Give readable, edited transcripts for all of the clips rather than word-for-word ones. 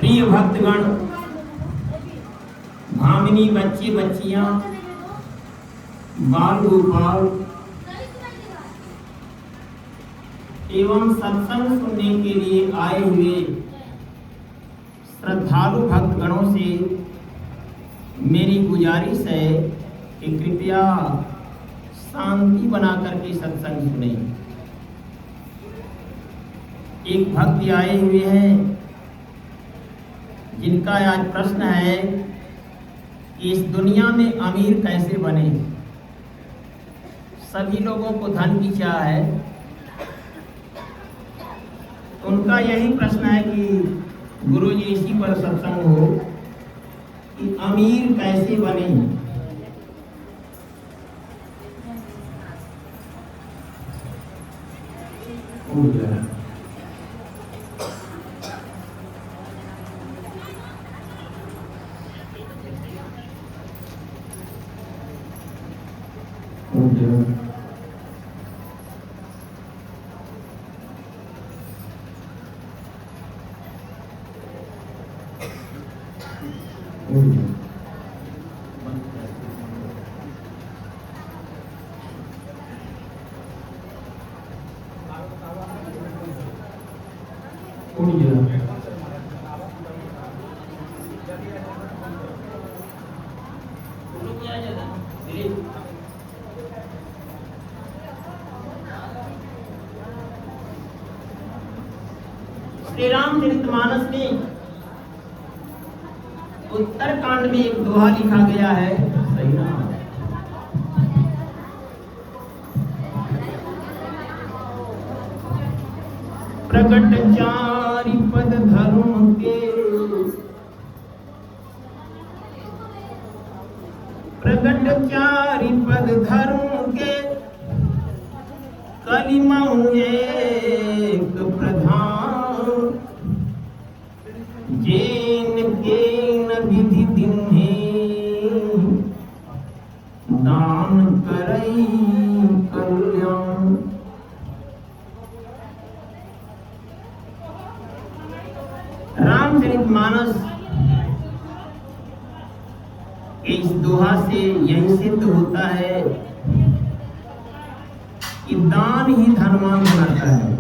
प्रिय भक्तगण, भामिनी बच्चे बच्चियां, बाल गोपाल एवं सत्संग सुनने के लिए आए हुए श्रद्धालु भक्तगणों से मेरी गुजारिश है कि कृपया शांति बना करके सत्संग सुने। एक भक्त आए हुए हैं जिनका आज प्रश्न है कि इस दुनिया में अमीर कैसे बने। सभी लोगों को धन की चाह है। उनका यही प्रश्न है कि गुरुजी इसी पर सत्संग हो कि अमीर कैसे बने। श्री रामचरितमानस में उत्तरकांड में एक दोहा लिखा गया है, सही ना? प्रगट चारि पद धर्म के, प्रगट चारि पद धर्म के, कलिमहु एक प्रधान, जेन केन विधि दिन्हे, दान करई कल्याण। रामचरितमानस इस दोहा से यही सिद्ध होता है कि दान ही धनवान बनाता है।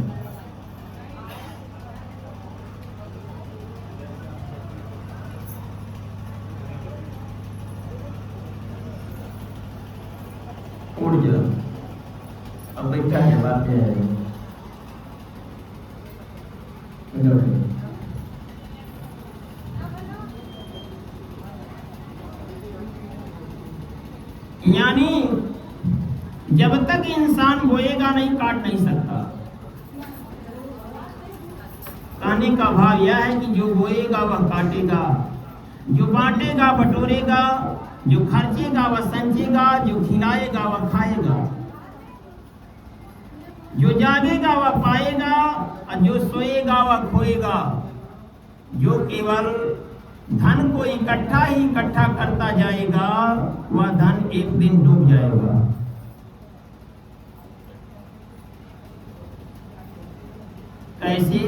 उड़ जा, अब बैठा है, बात है यानी जब तक इंसान बोएगा नहीं, काट नहीं सकता। कहने का भाव यह है कि जो बोएगा वह काटेगा, जो बांटेगा बटोरेगा, जो खर्चेगा वह संचेगा, जो खिलाएगा वह खाएगा, जो जागेगा वह पाएगा और जो सोएगा वह खोएगा। जो केवल धन को इकट्ठा ही इकट्ठा करता जाएगा वह धन एक दिन डूब जाएगा। कैसे?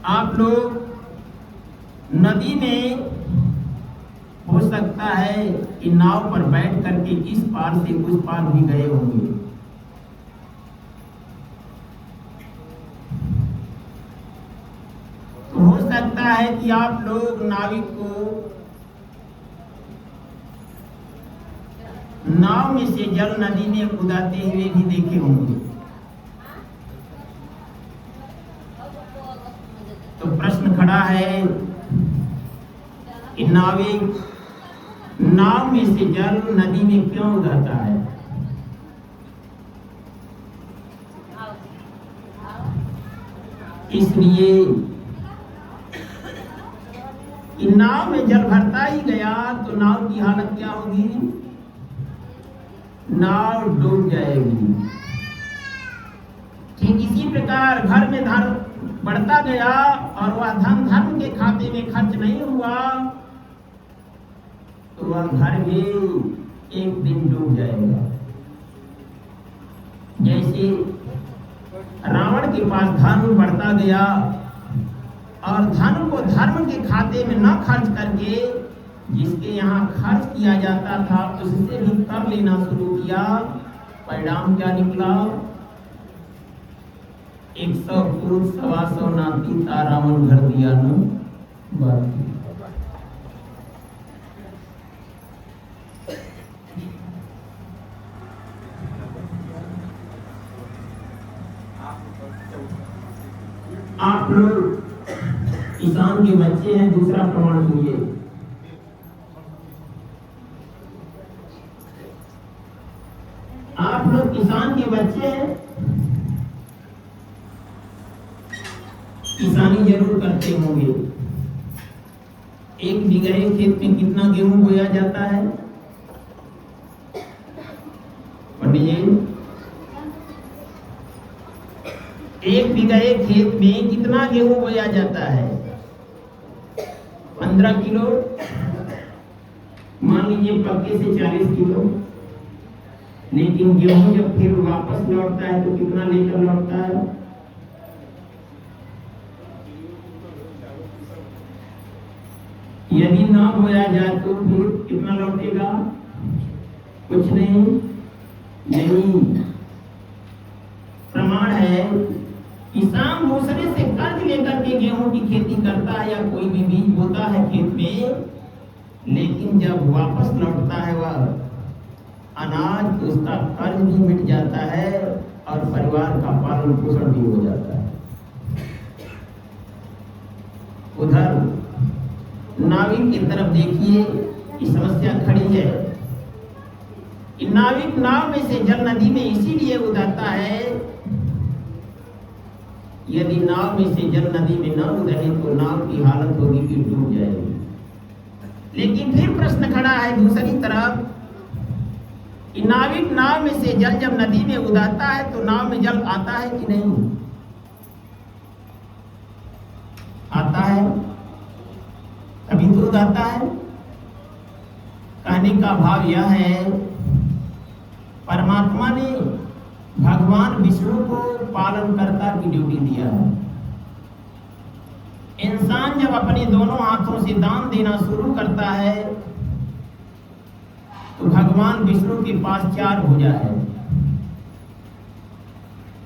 आप लोग नदी में हो सकता है कि नाव पर बैठ करके इस पार से उस पार भी गए होंगे। तो हो सकता है कि आप लोग नाविक को नाव में से जल नदी में कूदाते हुए भी देखे होंगे। तो प्रश्न खड़ा है कि नाविक नाव में से जल नदी में क्यों उड़ाता है? इसलिए कि नाव में जल भरता ही गया तो नाव की हालत क्या होगी? नाव डूब जाएगी। ठीक इसी प्रकार घर में धन बढ़ता गया और वह धन धर्म के खाते में खर्च नहीं हुआ तो वह घर भी एक दिन डूब जाएगा। जैसे रावण के पास धन बढ़ता गया और धन को धर्म के खाते में न खर्च करके जिसके यहाँ खर्च किया जाता था उससे भी कर लेना शुरू किया। परिणाम क्या निकला? 100 पुरुष 125 नाती तारावन घर दिया न बाकी। आप लोग किसान के बच्चे हैं। दूसरा प्रमाण सुनिए। आप लोग किसान के बच्चे हैं, किसानी जरूर करते होंगे। 1 बीघे खेत में कितना गेहूं बोया जाता है पंडित जी? 1 बीघे खेत में कितना गेहूं बोया जाता है? 15 किलो। मान लीजिए पक्के से 40 किलो। लेकिन गेहूं जब फिर वापस लौटता है तो कितना लेकर लौटता है? यदि ना बोया जाए तो फिर कितना लौटेगा? कुछ नहीं। प्रमाण है, किसान दूसरे से कर्ज लेकर के गेहूं की खेती करता है या कोई भी बीज बोता है खेत में, लेकिन जब वापस लौटता है वह अनाज तो उसका कर्ज भी मिट जाता है और परिवार का पालन पोषण भी हो जाता है। उधर नाविक की तरफ देखिए कि समस्या खड़ी है कि नाविक नाव में से जल नदी में इसीलिए उतरता है, यदि नाव में से जल नदी में न उतरे तो नाव की हालत होगी कि डूब जाएगी। लेकिन फिर प्रश्न खड़ा है दूसरी तरफ कि नाविक नाव में से जल जब नदी में उतरता है तो नाव में जल आता है कि नहीं? आता है, तभी तो उतरता है। कहने का भाव यह है, परमात्मा ने भगवान विष्णु को पालनकर्ता की ड्यूटी दिया है। इंसान जब अपने दोनों हाथों से दान देना शुरू करता है तो भगवान विष्णु के पास 4 भुजा है।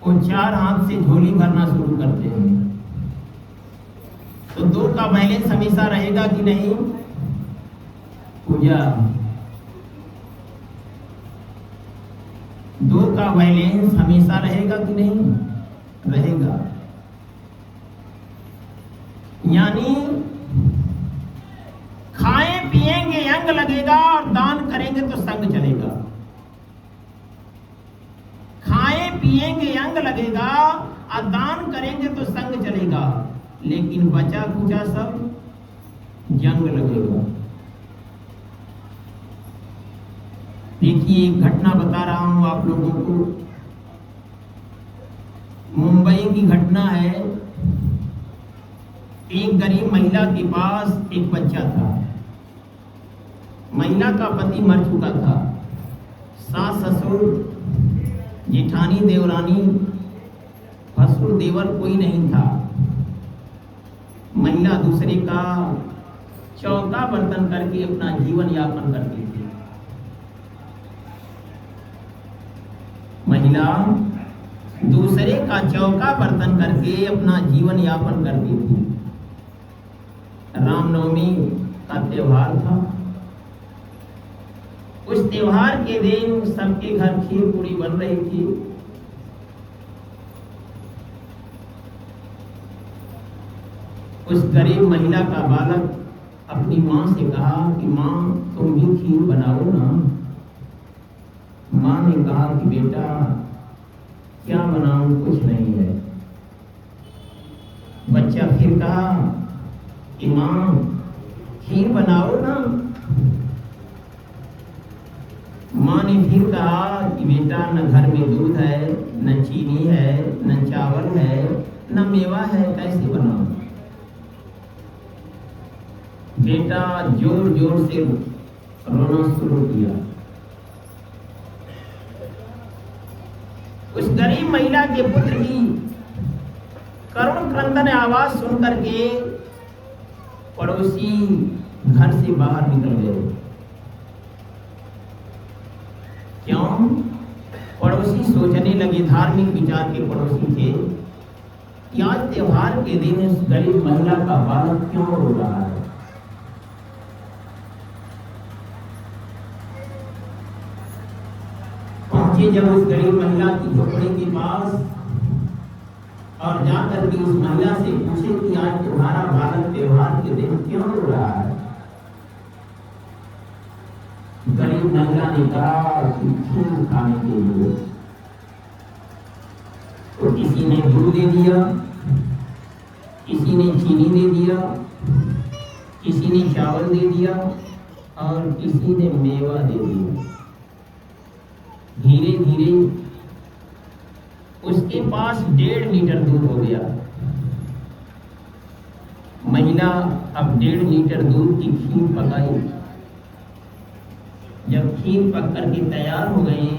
वो 4 हाथ से झोली भरना शुरू करते हैं। तो 2 का बैलेंस हमेशा रहेगा कि नहीं? पूजा 2 का बैलेंस हमेशा रहेगा कि नहीं? रहेगा। यानी खाएं पिएंगे अंग लगेगा और दान करेंगे तो संग चलेगा। खाएं पिएंगे अंग लगेगा और दान करेंगे तो संग चलेगा, लेकिन बचा कुचा सब जंग लगेगा। देखिए एक घटना बता रहा हूं आप लोगों को। मुंबई की घटना है। एक गरीब महिला के पास एक बच्चा था। महिला का पति मर चुका था। सास ससुर जेठानी देवरानी भसुर देवर कोई नहीं था। महिला दूसरे का चौका बर्तन करके अपना जीवन यापन करती थी। महिला दूसरे का चौका बर्तन करके अपना जीवन यापन करती थी। रामनवमी का त्योहार था। उस त्योहार के दिन सबके घर खीर पूरी बन रही थी। उस गरीब महिला का बालक अपनी माँ से कहा कि माँ तुम भी खीर बनाओ ना। माँ ने कहा कि बेटा क्या बनाऊं, कुछ नहीं है। बच्चा फिर कहा कि माँ खीर बनाओ ना। माँ ने फिर कहा कि बेटा न घर में दूध है, न चीनी है, न चावल है, न मेवा है, कैसे बनाओ। बेटा जोर जोर से रोना शुरू किया। उस गरीब महिला के पुत्र की करुण क्रंदन आवाज सुन करके पड़ोसी घर से बाहर निकल गए। क्यों? पड़ोसी सोचने लगे, धार्मिक विचार के पड़ोसी थे कि आज त्योहार के दिन इस गरीब महिला का बालक क्यों रो रहा है। पहुंचे जब उस गरीब महिला की झोपड़ी के पास और जाकर के उस महिला से पूछे कि आज तुम्हारा बालक त्योहार के दिन क्यों रो रहा है। गरीब महिला ने कहा कि खीर खाने के लिए। तो किसी ने दूध दे दिया, किसी ने चीनी दे दिया, किसी ने चावल दे दिया और किसी ने मेवा दे दिया। धीरे धीरे उसके पास 1.5 लीटर दूध हो गया। महिला अब 1.5 लीटर दूध की खीर पकाई। जब खीर पक करके तैयार हो गई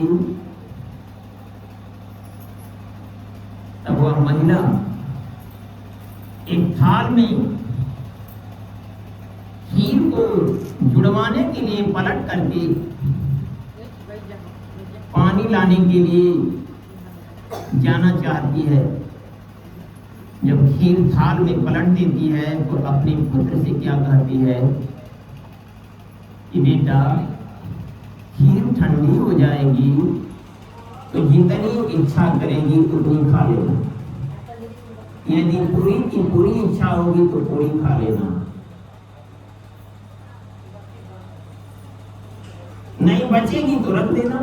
तब वह महिला एक थाल में खीर को जुड़वाने के लिए पलट करके पानी लाने के लिए जाना चाहती है। जब खीर थाल में पलट देती है तो अपने पुत्र से क्या कहती है कि बेटा खीर ठंडी हो जाएगी तो जितनी इच्छा करेगी उतनी खा लेना, यदि पूरी की पूरी इच्छा होगी तो पूरी खा लेना, नहीं बचेगी तो रख देना।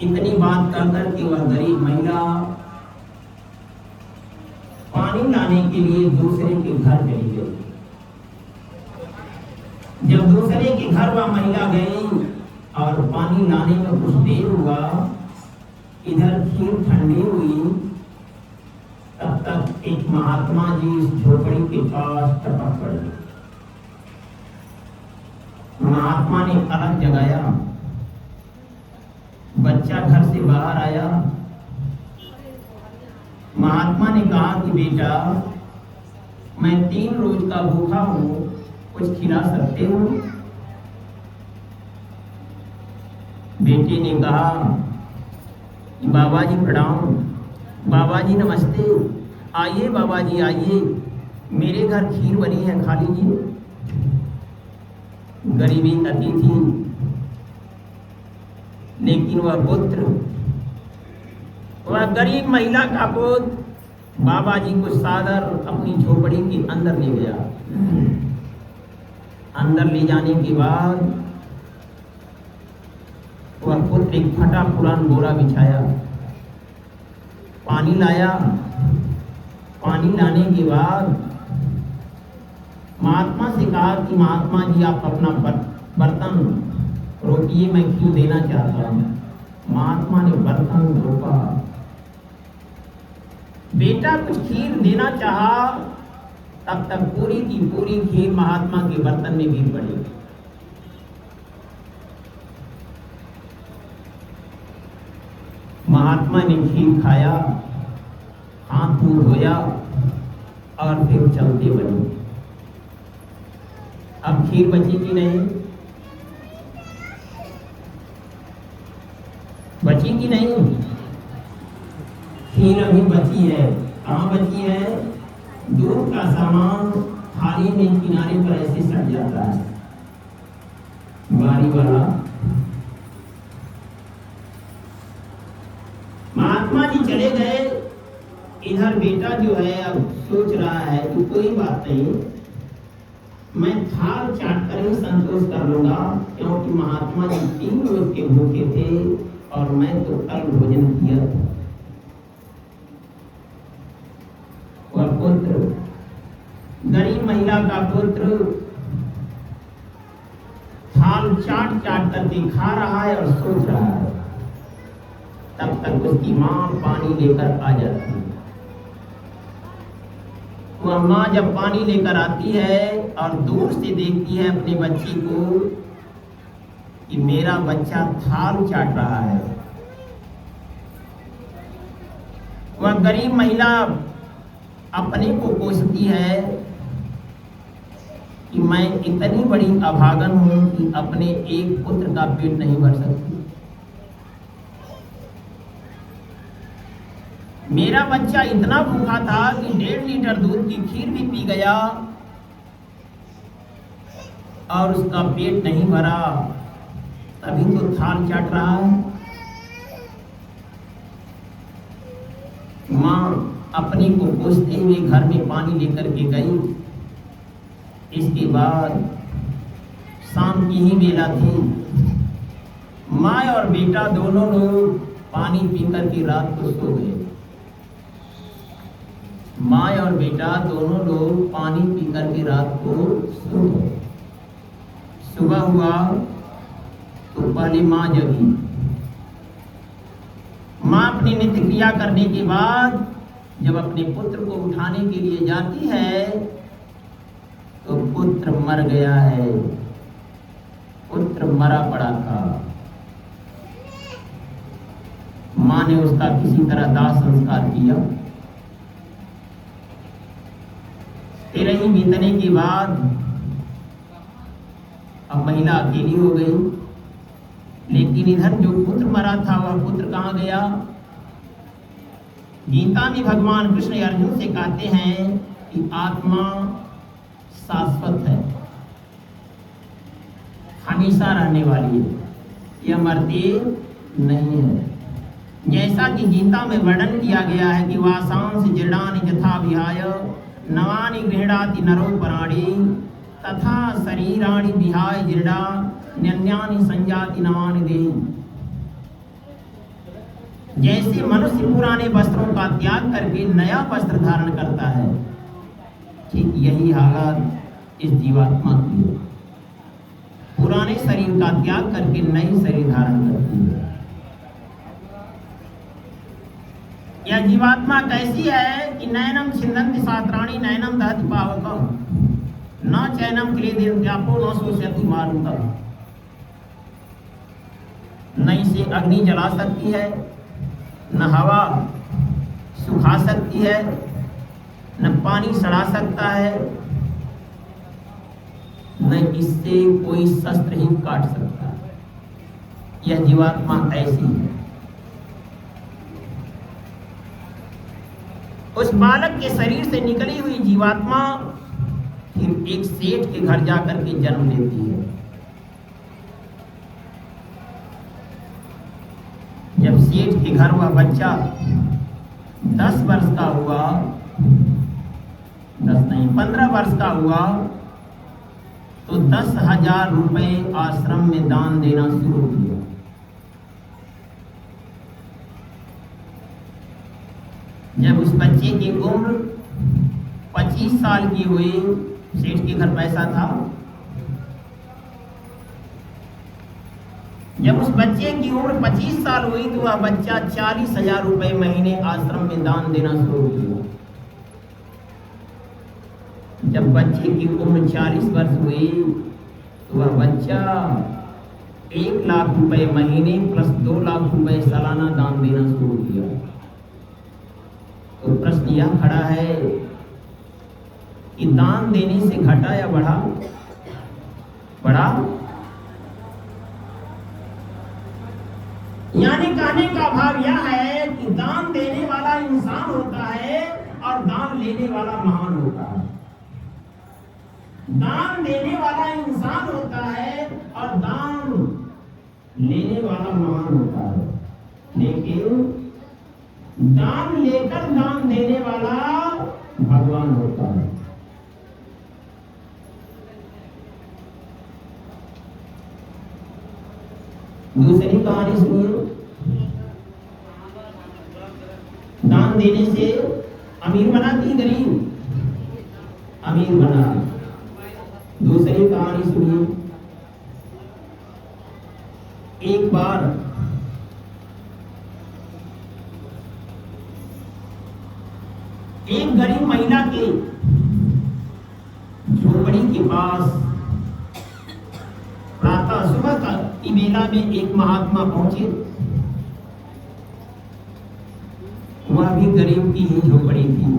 इतनी बात कर करके वह गरीब महिला पानी लाने के लिए दूसरे के घर चली गई। जब दूसरे के घर वह महिला गई और पानी लाने में कुछ देर हुआ, इधर खीर ठंडी हुई, तब तक एक महात्मा जी इस झोपड़ी के पास टपक पड़े। महात्मा ने अलग जगाया, बच्चा घर से बाहर आया। महात्मा ने कहा कि बेटा मैं 3 रोज का भूखा हूं, कुछ खिला सकते हो? बेटे ने कहा कि बाबा जी प्रणाम, बाबा जी नमस्ते, आइए बाबा जी आइए, मेरे घर खीर बनी है, खा लीजिए। गरीबी अतिथि, लेकिन वह पुत्र, वह गरीब महिला का पुत्र बाबा जी को सादर अपनी झोपड़ी के अंदर ले गया। अंदर ले जाने के बाद वह पुत्र एक फटा पुरान बोरा बिछाया, पानी लाया। पानी लाने के बाद महात्मा से कहा कि महात्मा जी आप अपना बर्तन रोकिए, मैं खीर देना चाहता हूं। महात्मा ने बर्तन रोका। बेटा कुछ खीर देना चाहा, तब तक पूरी की पूरी खीर महात्मा के बर्तन में गिर पड़ी। महात्मा ने खीर खाया, हाथ मुंह धोया और फिर चलते बने। अब खीर बची कि नहीं? बची कि नहीं? खीर अभी बची है। कहाँ बची है? दूध का सामान थाली में किनारे पर ऐसे सट जाता है। बारी वाला महात्मा जी चले गए। इधर बेटा जो है अब सोच रहा है कि कोई बात नहीं, मैं थाल चाट कर ही संतोष कर लूंगा, क्योंकि महात्मा जी 3 रोज के भूखे थे और मैं तो कल भोजन किया। वह पुत्र, गरीब महिला का पुत्र थाल चाट चाट करके खा रहा है और सोच रहा है। तब तक उसकी माँ पानी लेकर आ जाती है। वह माँ जब पानी लेकर आती है और दूर से देखती है अपने बच्चे को कि मेरा बच्चा थाल चाट रहा है, वह गरीब महिला अपने को कोसती है कि मैं इतनी बड़ी अभागन हूं कि अपने एक पुत्र का पेट नहीं भर सकती। मेरा बच्चा इतना भूखा था कि 1.5 लीटर दूध की खीर भी पी गया और उसका पेट नहीं भरा, तभी तो थाल चाट रहा है। मां अपनी को कोसते हुए घर में पानी लेकर के गई। इसके बाद शाम की ही बेला थी। माँ और बेटा दोनों लोग पानी पीकर के रात को सो गए। माँ और बेटा दोनों लोग पानी पीकर के रात को सो गए। सुबह हुआ तो पहले माँ जगी। माँ अपनी नित्य क्रिया करने के बाद जब अपने पुत्र को उठाने के लिए जाती है तो पुत्र मर गया है। पुत्र मरा पड़ा था। माँ ने उसका किसी तरह दाह संस्कार किया। 13 ही बीतने के बाद अब महिला अकेली हो गई। लेकिन इधर जो पुत्र मरा था वह पुत्र कहाँ गया? गीता में भगवान कृष्ण अर्जुन से कहते हैं कि आत्मा शाश्वत है, हमेशा रहने वाली है, यह मरती नहीं है। जैसा कि गीता में वर्णन किया गया है कि वासांस जीर्णानि यथा विहाय नवानि गृह्णाति नरो पराणि तथा शरीराणि विहाय जीर्णा न्यन्यानि संजाति नवानि देहि। जैसे मनुष्य पुराने वस्त्रों का त्याग करके नया वस्त्र धारण करता है, ठीक यही हालत इस जीवात्मा की है। पुराने शरीर का त्याग करके नई शरीर धारण करती है। यह जीवात्मा कैसी है कि नैनम छिन्दन्ति शास्त्राणि नैनम दहति पावकम् न चैनम क्लेदयन्त्यापो न शोषयति मारुतम्। न इसे अग्नि जला सकती है, न हवा सुखा सकती है, न पानी सड़ा सकता है, न इससे कोई शस्त्र ही काट सकता है। यह जीवात्मा ऐसी है। उस बालक के शरीर से निकली हुई जीवात्मा फिर एक सेठ के घर जाकर के जन्म लेती है। जब सेठ के घर वह बच्चा 10 वर्ष का हुआ, 10 नहीं 15 वर्ष का हुआ, तो 10,000 रुपए आश्रम में दान देना शुरू किया। जब उस बच्चे की उम्र 25 साल की हुई, सेठ के घर पैसा था, जब उस बच्चे की उम्र 25 साल हुई तो वह बच्चा 40,000 रुपए महीने आश्रम में दान देना शुरू किया। जब बच्चे की उम्र 40 वर्ष हुई तो वह बच्चा 1 लाख रुपए महीने प्लस 2 लाख रुपए सालाना दान देना शुरू किया। तो प्रश्न यह खड़ा है कि दान देने से घटा या बढ़ा? बढ़ा। यानी कहने का भाव यह है कि दान देने वाला इंसान होता है और दान लेने वाला महान होता है। दान देने वाला इंसान होता है और दान लेने वाला महान होता है। लेकिन दान लेकर दान देने वाला भगवान होता है। दूसरी कहानी सुनिए। दान देने से अमीर बनाती गरीब? अमीर बना। दूसरी कहानी सुनिए। एक बार एक गरीब महिला के झोपड़ी के पास प्रातः सुबह का बेला में एक महात्मा पहुंचे। वह भी गरीब की ही झोपड़ी थी,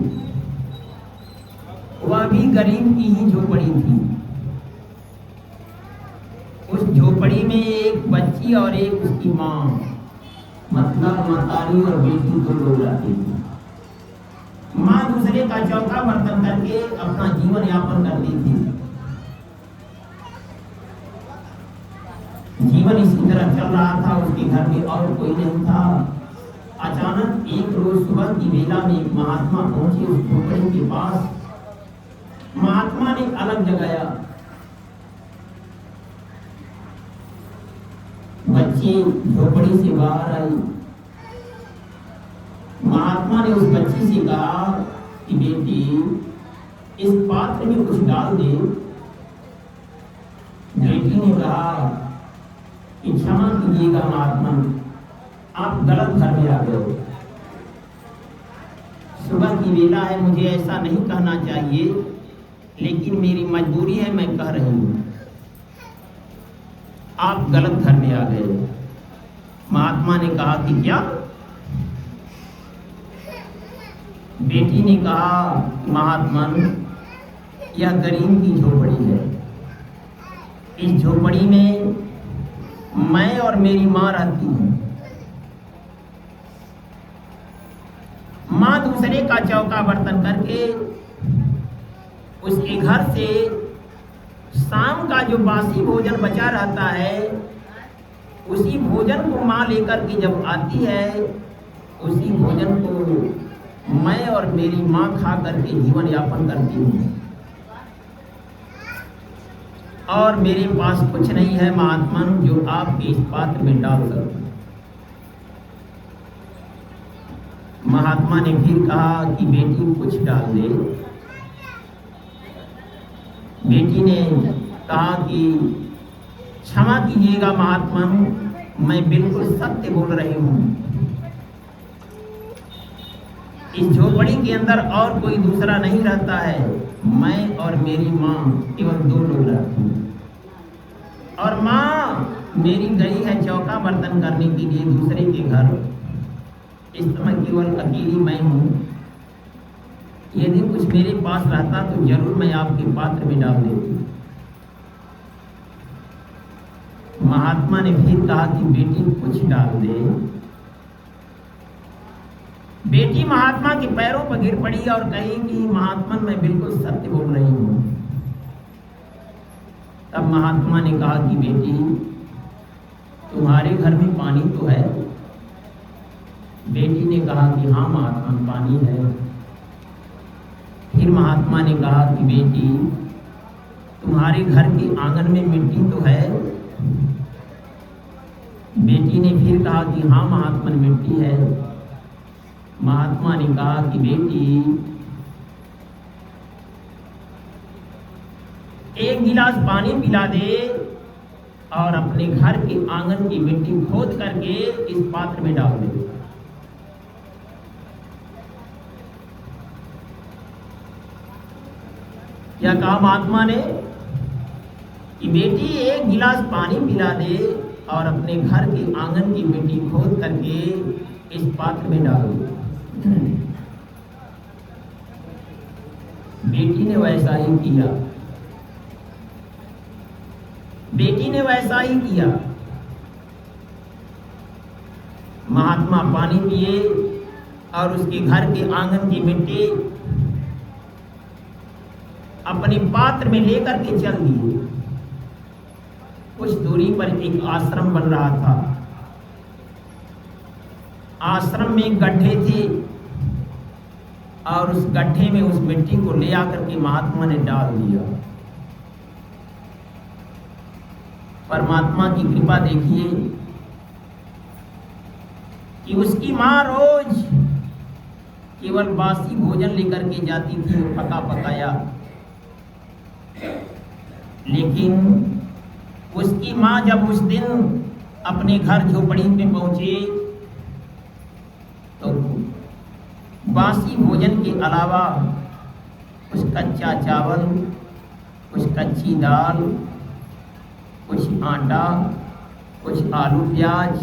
वह भी गरीब की ही झोपड़ी थी। उस झोपड़ी में एक बच्ची और एक उसकी माँ, मतलब मतारी और बेटी, दो लोग रहते थे। माँ दूसरे का चौका बर्तन करके अपना जीवन यापन करती थी। जीवन इसी तरह चल रहा था। उसके घर में और कोई नहीं था। अचानक एक रोज सुबह की बेला में एक महात्मा पहुंचे उस झोपड़ी के पास। महात्मा ने अलग जगाया। बच्ची झोपड़ी से बाहर आई। महात्मा ने उस बच्ची से कहा कि बेटी, इस पात्र में कुछ डाल दे। बेटी ने कहा कि क्षमा कीजिएगा महात्मा, आप गलत घर में आ गए हो। सुबह की बेला है, मुझे ऐसा नहीं कहना चाहिए, लेकिन मेरी मजबूरी है, मैं कह रही हूं, आप गलत घर में आ गए। महात्मा ने कहा कि क्या? बेटी ने कहा, महात्मा, यह गरीब की झोपड़ी है। इस झोपड़ी में मैं और मेरी माँ रहती हूँ। माँ दूसरे का चौका बर्तन करके उसके घर से शाम का जो बासी भोजन बचा रहता है, उसी भोजन को माँ लेकर के जब आती है, उसी भोजन को मैं और मेरी माँ खा करके जीवन यापन करती हूँ। और मेरे पास कुछ नहीं है महात्मा जो आपके इस पात्र में डाल सकूं। महात्मा ने फिर कहा कि बेटी कुछ डाल दे। बेटी ने कहा कि क्षमा कीजिएगा महात्मा, मैं बिल्कुल सत्य बोल रही हूँ। इस झोपड़ी के अंदर और कोई दूसरा नहीं रहता है, मैं और मेरी माँ केवल दो लोग रहते हैं। और माँ मेरी गई है चौका बर्तन करने के लिए दूसरे के घर। इस समय केवल अकेली मैं हूँ। यदि कुछ मेरे पास रहता तो जरूर मैं आपके पात्र में डाल देती। महात्मा ने फिर कहा कि बेटी कुछ डाल दे। बेटी महात्मा के पैरों पर गिर पड़ी और कही कि महात्मा, मैं बिल्कुल सत्य बोल रही हूँ। तब महात्मा ने कहा कि बेटी, तुम्हारे घर में पानी तो है? बेटी ने कहा कि हाँ महात्मा, पानी है। फिर महात्मा ने कहा कि बेटी, तुम्हारे घर के आंगन में मिट्टी तो है? बेटी ने फिर कहा कि हाँ महात्मा, मिट्टी है। महात्मा ने कहा कि बेटी, एक गिलास पानी पिला दे और अपने घर के आंगन की मिट्टी खोद करके इस पात्र में डाल दे। क्या कहा महात्मा ने कि बेटी, एक गिलास पानी पिला दे और अपने घर के आंगन की मिट्टी खोद करके इस पात्र में डाल दे। बेटी ने वैसा ही किया। बेटी ने वैसा ही किया। महात्मा पानी पिए और उसके घर के आंगन की मिट्टी अपने पात्र में लेकर के चल दिए। कुछ दूरी पर एक आश्रम बन रहा था। आश्रम में गड्ढे थे और उस गड्ढे में उस मिट्टी को ले आकर के महात्मा ने डाल दिया। परमात्मा की कृपा देखिए कि उसकी माँ रोज केवल बासी भोजन लेकर के जाती थी, पका पकाया, लेकिन उसकी माँ जब उस दिन अपने घर झोपड़ी में पहुंचे तो बासी भोजन के अलावा कुछ कच्चा चावल, कुछ कच्ची दाल, कुछ आटा, कुछ आलू प्याज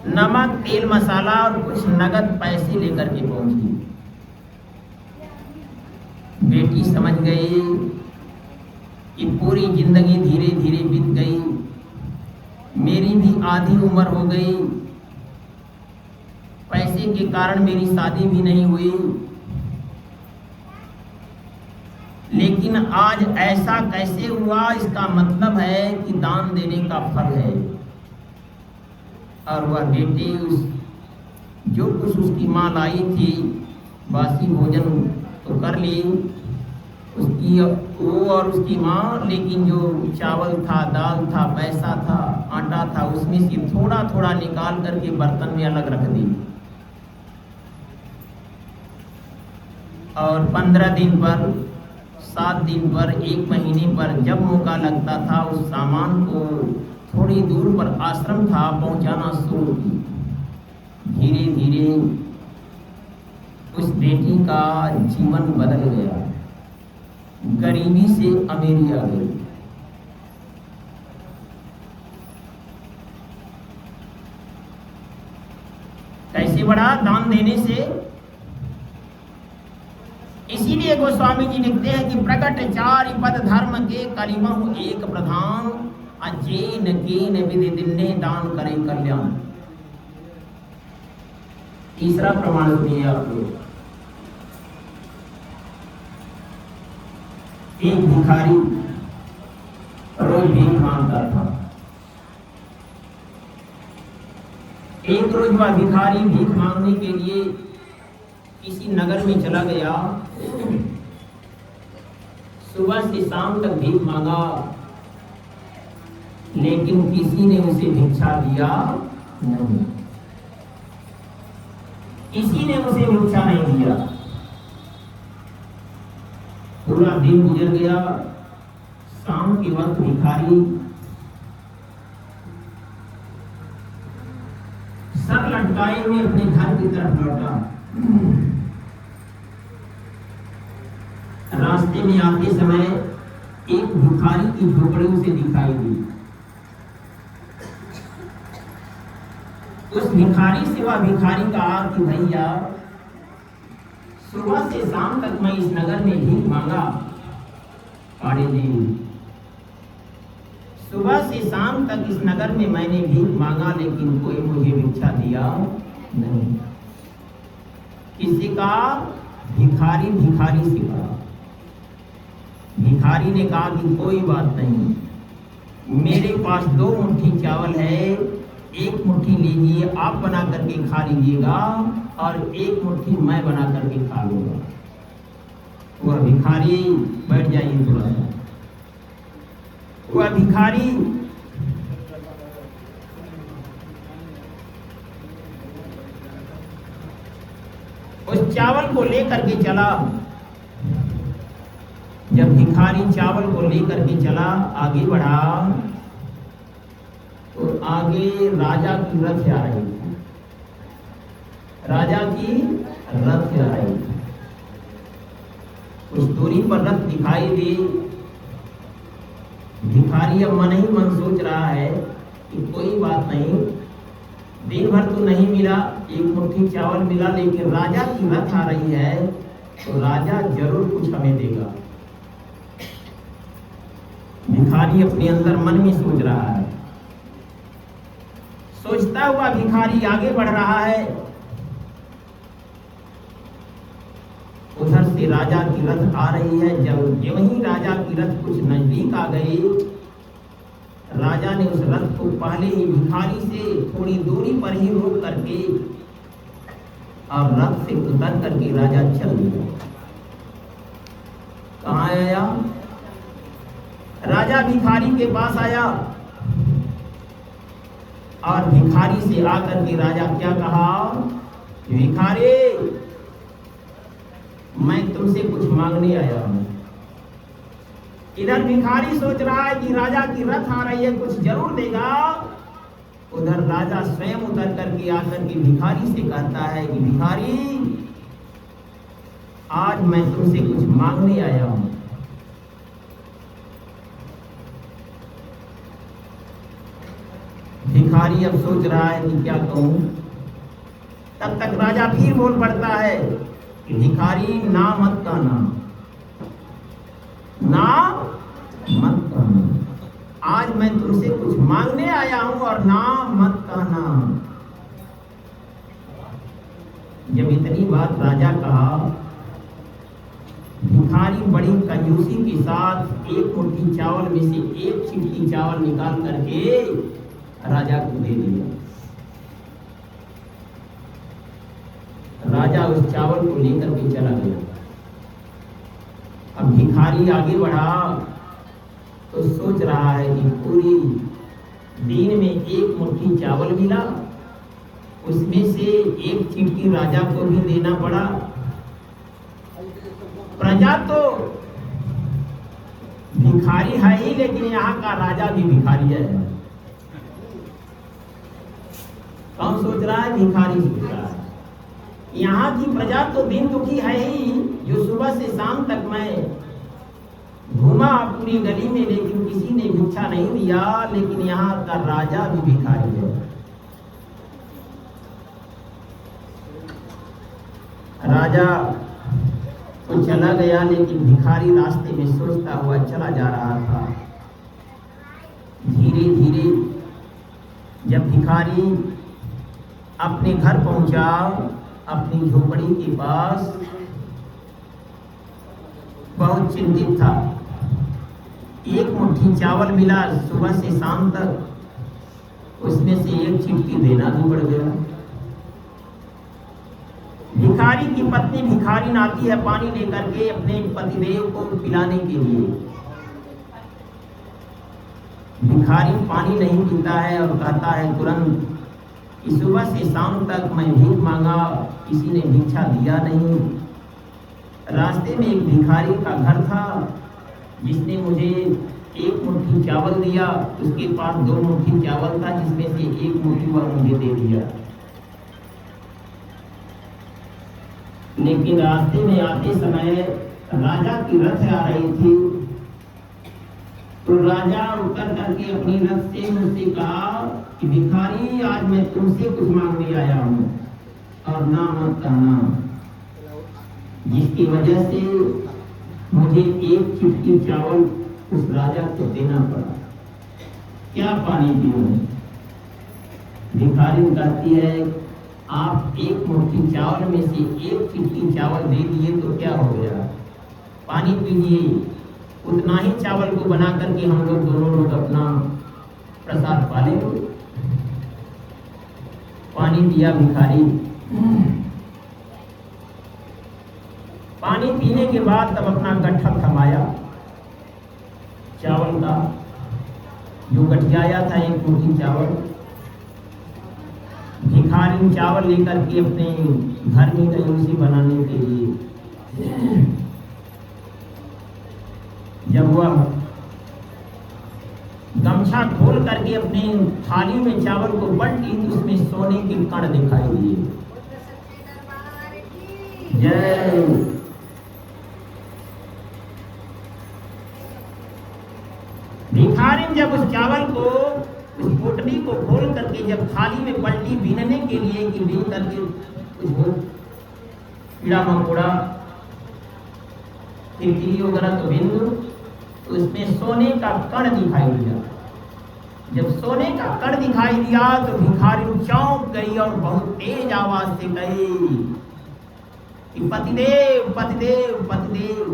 नमक तेल मसाला और कुछ नगद पैसे लेकर के पहुंची। बेटी समझ गई कि पूरी जिंदगी धीरे धीरे बीत गई, मेरी भी आधी उम्र हो गई, पैसे के कारण मेरी शादी भी नहीं हुई, लेकिन आज ऐसा कैसे हुआ, इसका मतलब है कि दान देने का फल है। और वह बेटी जो कुछ उसकी माँ लाई थी, बासी भोजन तो कर ली उसकी वो और उसकी माँ, लेकिन जो चावल था, दाल था, पैसा था, आटा था, उसमें से थोड़ा थोड़ा निकाल करके बर्तन में अलग रख दी। और 15 दिन पर, 7 दिन पर, 1 महीने पर जब मौका लगता था उस सामान को थोड़ी दूर पर आश्रम था पहुंचाना शुरू की। धीरे धीरे उस बेटी का जीवन बदल गया, गरीबी से अमीरी आ गई। कैसे बढ़ा? दान देने से। इसीलिए गोस्वामी जी लिखते हैं कि प्रकट चारि पद धर्म के कलिमहु एक प्रधान, अजेन केन विधि दिन्ने दान करे कल्याण। तीसरा प्रमाण सुनिए आप लोग। एक भिखारी रोज भीख मांगता था। एक रोज वह भिखारी भीख मांगने के लिए किसी नगर में चला गया। सुबह से शाम तक भीख मांगा, लेकिन किसी ने उसे भिक्षा दिया नहीं, किसी ने उसे भिक्षा नहीं दिया। पूरा दिन गुजर गया। शाम के वक्त भिखारी सर लटकाए हुए अपने घर की तरफ लौटा। रास्ते में आते समय एक भिखारी की झोपड़ी उसे दिखाई दी। उस भिखारी से वह भिखारी कहा कि भैया, सुबह से शाम तक मैं इस नगर में भीख मांगा, पाड़े जी, सुबह से शाम तक इस नगर में मैंने भीख मांगा, लेकिन कोई मुझे भिक्षा दिया नहीं। किसी का? भिखारी भिखारी से कहा। भिखारी ने कहा कि कोई बात नहीं, मेरे पास 2 मुट्ठी चावल है, 1 मुट्ठी लीजिए, आप बना करके खा लीजिएगा और 1 मुट्ठी मैं बना करके खा लूंगा। वह भिखारी, बैठ जाइए थोड़ा सा। वह भिखारी उस चावल को लेकर के चला। जब भिखारी चावल को लेकर के चला, आगे बढ़ा, तो आगे राजा की रथ आ रही थी। राजा की रथ आ रही थी। कुछ दूरी पर रथ दिखाई दी। भिखारी अब मन ही मन सोच रहा है कि कोई बात नहीं, दिन भर तो नहीं मिला, 1 मुट्ठी चावल मिला, लेकिन राजा की रथ आ रही है तो राजा जरूर कुछ हमें देगा। भिखारी अपने अंदर मन में सोच रहा है। सोचता हुआ भिखारी आगे बढ़ रहा है। उधर से राजा की रथ आ रही है। जब वही राजा की रथ कुछ नजदीक आ गई, राजा ने उस रथ को पहले ही भिखारी से थोड़ी दूरी पर ही रोक करके और रथ से उतर करके राजा चल दिया। कहाँ आया? राजा भिखारी के पास आया और भिखारी से आकर के राजा क्या कहा? भिखारी, मैं तुमसे कुछ मांगने आया हूं। इधर भिखारी सोच रहा है कि राजा की रथ आ रही है, कुछ जरूर देगा। उधर राजा स्वयं उतर करके आकर के भिखारी से कहता है कि भिखारी, आज मैं तुमसे कुछ मांगने आया हूं। भिखारी भिखारी अब सोच रहा है कि क्या कहूं। तब तक राजा फिर बोल पड़ता है कि भिखारी ना मत कहना, ना मत कहना, आज मैं तुमसे कुछ मांगने आया हूं और ना मत कहना। जब इतनी बात राजा कहा, भिखारी बड़ी कंजूसी के साथ एक मुट्ठी चावल में से एक चिट्ठी चावल निकाल करके राजा को दे दिया। राजा उस चावल को लेकर के चला गया। अब भिखारी आगे बढ़ा तो सोच रहा है कि पूरी दिन में एक मुट्ठी चावल मिला, उसमें से एक चिट्ठी राजा को भी देना पड़ा। प्रजा तो भिखारी है ही, लेकिन यहाँ का राजा भी भिखारी है। कौन सोच रहा है? भिखारी सोच रहा है। यहाँ की प्रजा तो दिन दुखी है ही, जो सुबह से शाम तक मैं घूमा पूरी गली में, लेकिन किसी ने भिक्षा नहीं दिया। लेकिन यहाँ का राजा भी भिखारी है। राजा तो चला गया, लेकिन भिखारी रास्ते में सोचता हुआ चला जा रहा था। धीरे धीरे जब भिखारी अपने घर पहुंचा, अपनी झोपड़ी के पास, बहुत चिंतित था। एक मुट्ठी चावल मिला सुबह से शाम तक, उसमें से एक चिट्ठी देना भी पड़ गया। भिखारी की पत्नी भिखारी आती है पानी लेकर के अपने पतिदेव को पिलाने के लिए। भिखारी पानी नहीं पीता है और कहता है तुरंत कि सुबह से शाम तक मैं भीख मांगा, किसी ने भिक्षा दिया नहीं। रास्ते में एक भिखारी का घर था जिसने मुझे एक मुट्ठी चावल दिया, उसके पास 2 मुट्ठी चावल था जिसमें से एक मुट्ठी वह मुझे दे दिया। लेकिन रास्ते में आते समय राजा की रथ आ रही थी, तो राजा उतर करके अपनी रथ से मुझसे कहा कि भिखारी आज मैं तुमसे कुछ मांगने आया हूँ और ना मत कहना। जिसकी वजह से मुझे एक चिट्ठी चावल उस राजा को देना पड़ा। क्या पानी पीऊं? भिखारी कहती है आप एक मुट्ठी चावल में से एक चिट्ठी चावल दे दिए तो क्या हो गया, पानी पीजिए। उतना ही चावल को बना करके हम लोग दोनों लोग अपना प्रसाद पालेंगे। पानी पिया भिखारी। पानी पीने के बाद तब अपना गट्ठा थमाया चावल का, जो गठियाया था एक मुट्ठी चावल। भिखारी चावल लेकर के अपने घर में गई उसे बनाने के लिए। जब वह गमछा खोल करके अपने थाली में चावल को बंटी तो उसमें सोने के कण दिखाई दिए। जय। भिखारी जब उस चावल को, उस पोटली को खोल करके जब थाली में पलटी बीनने के लिए कि बीन करके कुछ कीड़ा मकोड़ा तितली वगैरह तो बीन दो, तो उसमें सोने का कण दिखाई दिया। जब सोने का कण दिखाई दिया तो भिखारी चौंक गई और बहुत तेज आवाज से कही कि पतिदेव पतिदेव पतिदेव।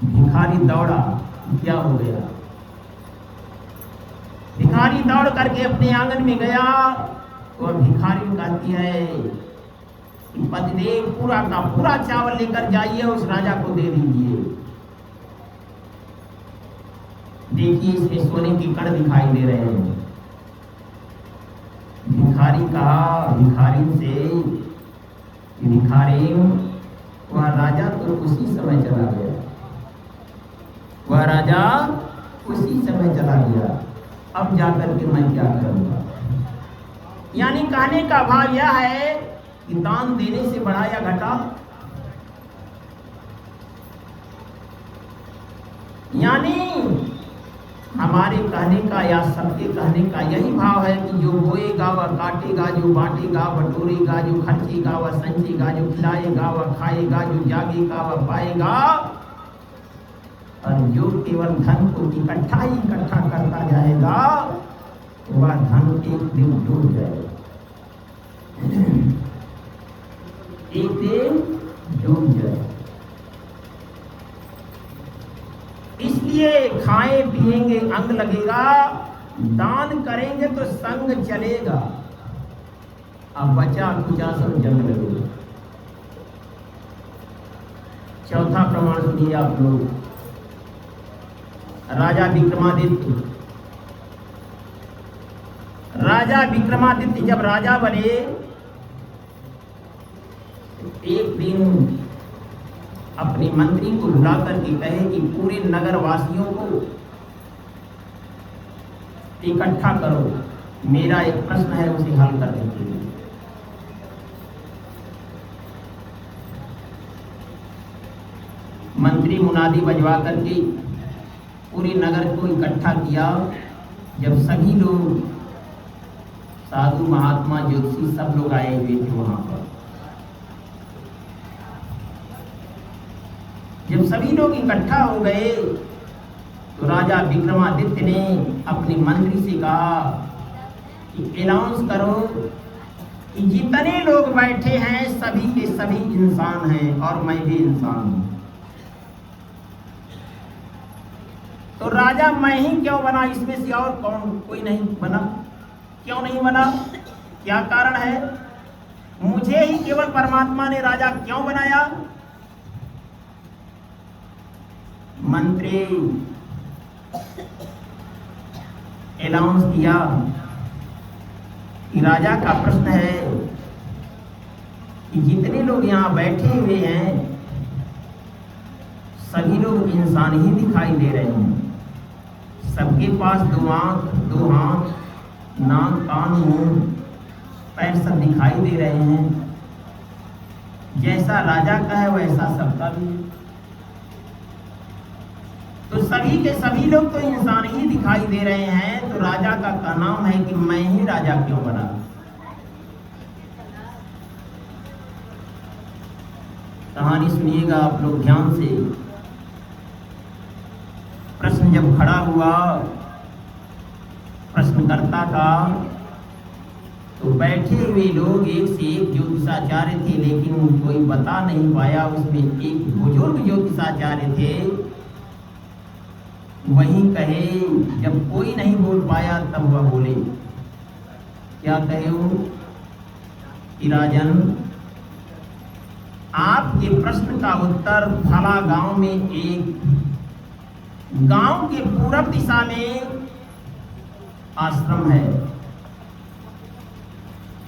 भिखारी दौड़ा, क्या हो गया? भिखारी दौड़ करके अपने आंगन में गया और भिखारी कहती है कि पतिदेव पूरा का पूरा चावल लेकर जाइए, उस राजा को दे दीजिए। देखिए इसमें सोने के कण दिखाई दे रहे हैं। भिखारी कहा भिखारी से, भिखारी वह राजा तो उसी समय चला गया, वह राजा उसी समय चला गया, अब जाकर के मैं क्या करूंगा। यानी कहने का भाव यह है कि दान देने से बढ़ा या घटा। यानी हमारे कहने का या सबके कहने का यही भाव है कि जो बोएगा वह काटेगा, जो बांटेगा वह बटोरेगा, जो खर्चेगा वह संचेगा, जो खिलाएगा वह खाएगा, जो जागेगा वह पाएगा, और जो केवल धन को इकट्ठा ही इकट्ठा करता जाएगा वह धन एक दिन डूब जाएगा, एक दिन डूब जाएगा। इसलिए खाए पिएंगे अंग लगेगा, दान करेंगे तो संग चलेगा, अब बचा कुचा सब जंग लगेगा। चौथा प्रमाण सुनिए आप लोग। राजा विक्रमादित्य जब राजा बने, एक दिन अपने मंत्री को बुला करके कहे कि पूरे नगर वासियों को इकट्ठा करो, मेरा एक प्रश्न है उसे हल करने के लिए। मंत्री मुनादी बजवा करके पूरे नगर को इकट्ठा किया। जब सभी लोग, साधु महात्मा ज्योतिषी सब लोग आए हुए थे वहां पर, जब सभी लोग इकट्ठा हो गए तो राजा विक्रमादित्य ने अपने मंत्री से कहा कि अनाउंस करो कि जितने लोग बैठे हैं सभी के सभी इंसान हैं और मैं भी इंसान हूं। तो राजा मैं ही क्यों बना, इसमें से और कौन कोई नहीं बना? क्यों नहीं बना? क्या कारण है? मुझे ही केवल परमात्मा ने राजा क्यों बनाया? मंत्री अनाउंस किया कि राजा का प्रश्न है कि जितने लोग यहाँ बैठे हुए हैं सभी लोग इंसान ही दिखाई दे रहे हैं, सबके पास दो आंख, दो हाथ, नाक, कान, मुंह, पैर सब दिखाई दे रहे हैं। जैसा राजा का है वैसा सबका भी है। तो सभी के सभी लोग तो इंसान ही दिखाई दे रहे हैं, तो राजा का नाम है कि मैं ही राजा क्यों बना? कहानी सुनिएगा आप लोग ध्यान से। प्रश्न जब खड़ा हुआ प्रश्नकर्ता का, तो बैठे हुए लोग एक से एक ज्योतिषाचार्य थे, लेकिन कोई बता नहीं पाया। उसमें एक बुजुर्ग ज्योतिषाचार्य थे, वही कहे। जब कोई नहीं बोल पाया तब वह बोले। क्या कहे वो कि राजन, आपके प्रश्न का उत्तर फला गांव में, एक गांव के पूरब दिशा में आश्रम है।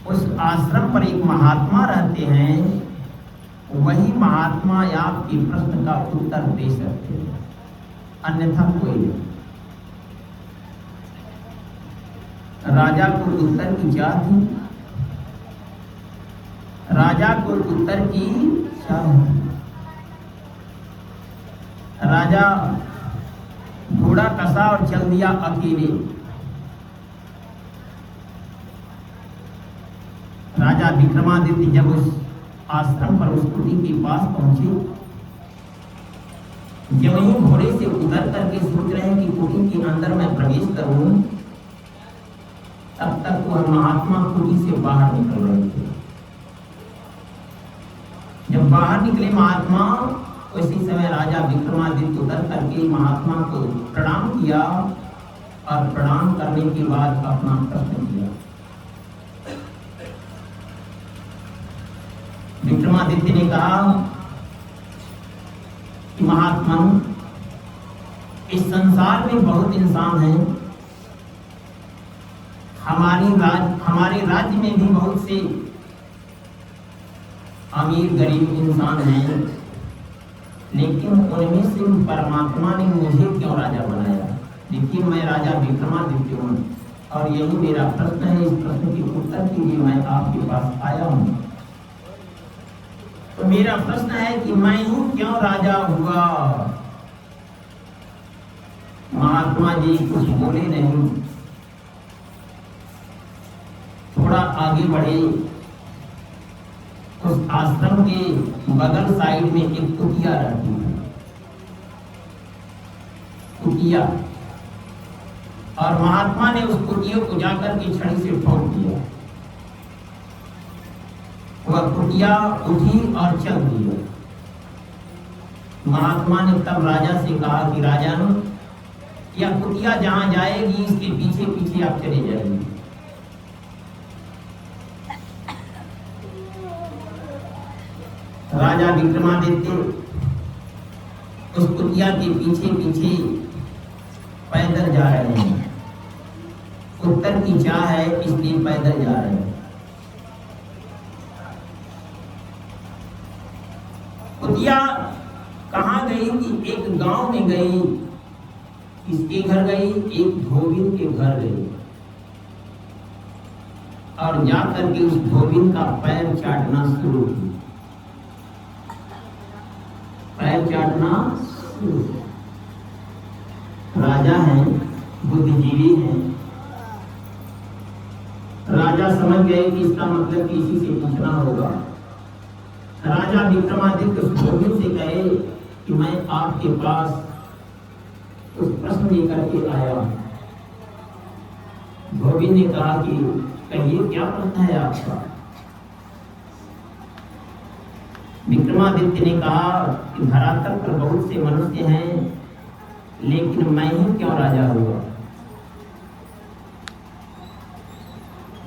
उस आश्रम पर एक महात्मा रहते हैं, वही महात्मा आपके प्रश्न का उत्तर दे सकते हैं, अन्यथा कोई नहीं। राजा को उत्तर की क्या थी? राजा को उत्तर की क्या? राजा घोड़ा कसा और चल दिया अकेले। राजा विक्रमादित्य जब उस आश्रम पर, उस कुटी के पास पहुंचे, जब वहीं घोड़े से उतर करके सोच रहे हैं कि कुटी के अंदर मैं प्रवेश करूं, तब तक वह महात्मा कुटी से बाहर निकल रहे थे। जब बाहर निकले महात्मा, उसी समय राजा विक्रमादित्य उतर करके महात्मा को प्रणाम किया और प्रणाम करने के बाद अपना प्रश्न किया। विक्रमादित्य ने कहा कि महात्मा, इस संसार में बहुत इंसान हैं, हमारे राज्य में भी बहुत से अमीर गरीब इंसान हैं, लेकिन उनमें से परमात्मा ने मुझे क्यों राजा बनाया? लेकिन मैं राजा विक्रमादित्य हूँ और यही मेरा प्रश्न है। इस प्रश्न के उत्तर के लिए मैं आपके पास आया हूँ। तो मेरा प्रश्न है कि मैं हूँ क्यों राजा हुआ? महात्मा जी कुछ बोले नहीं, थोड़ा आगे बढ़े। उस आश्रम के बगल साइड में एक कुटिया रहती है, कुटिया, और महात्मा ने उस कुटिया को जाकर के छड़ी से ठोक दिया। वह कुटिया उठी और चल दी। महात्मा ने तब राजा से कहा कि राजन, यह कुटिया जहां जाएगी इसके पीछे पीछे आप चले जाएंगे। राजा विक्रमादित्य उस कुटिया के पीछे पीछे पैदल जा रहे हैं। उत्तर की चाह है इसलिए पैदल जा रहे हैं। कुटिया कहाँ गई कि एक गांव में गई। किसके घर गई? एक धोबिन के घर गई और जाकर के उस धोबिन का पैर चाटना शुरू किया। पैर चाटना शुरू। राजा हैं, बुद्धिजीवी हैं। राजा समझ गए कि इसका मतलब किसी से पूछना होगा। राजा विक्रमादित्य उस धोबिन से कहे कि मैं आपके पास उस प्रश्न लेकर के आया। धोबिन ने कहा कि कहिए क्या प्रश्न है आपका? विक्रमादित्य ने कहा कि धरातल पर बहुत से मनुष्य हैं, लेकिन मैं ही क्यों राजा हुआ?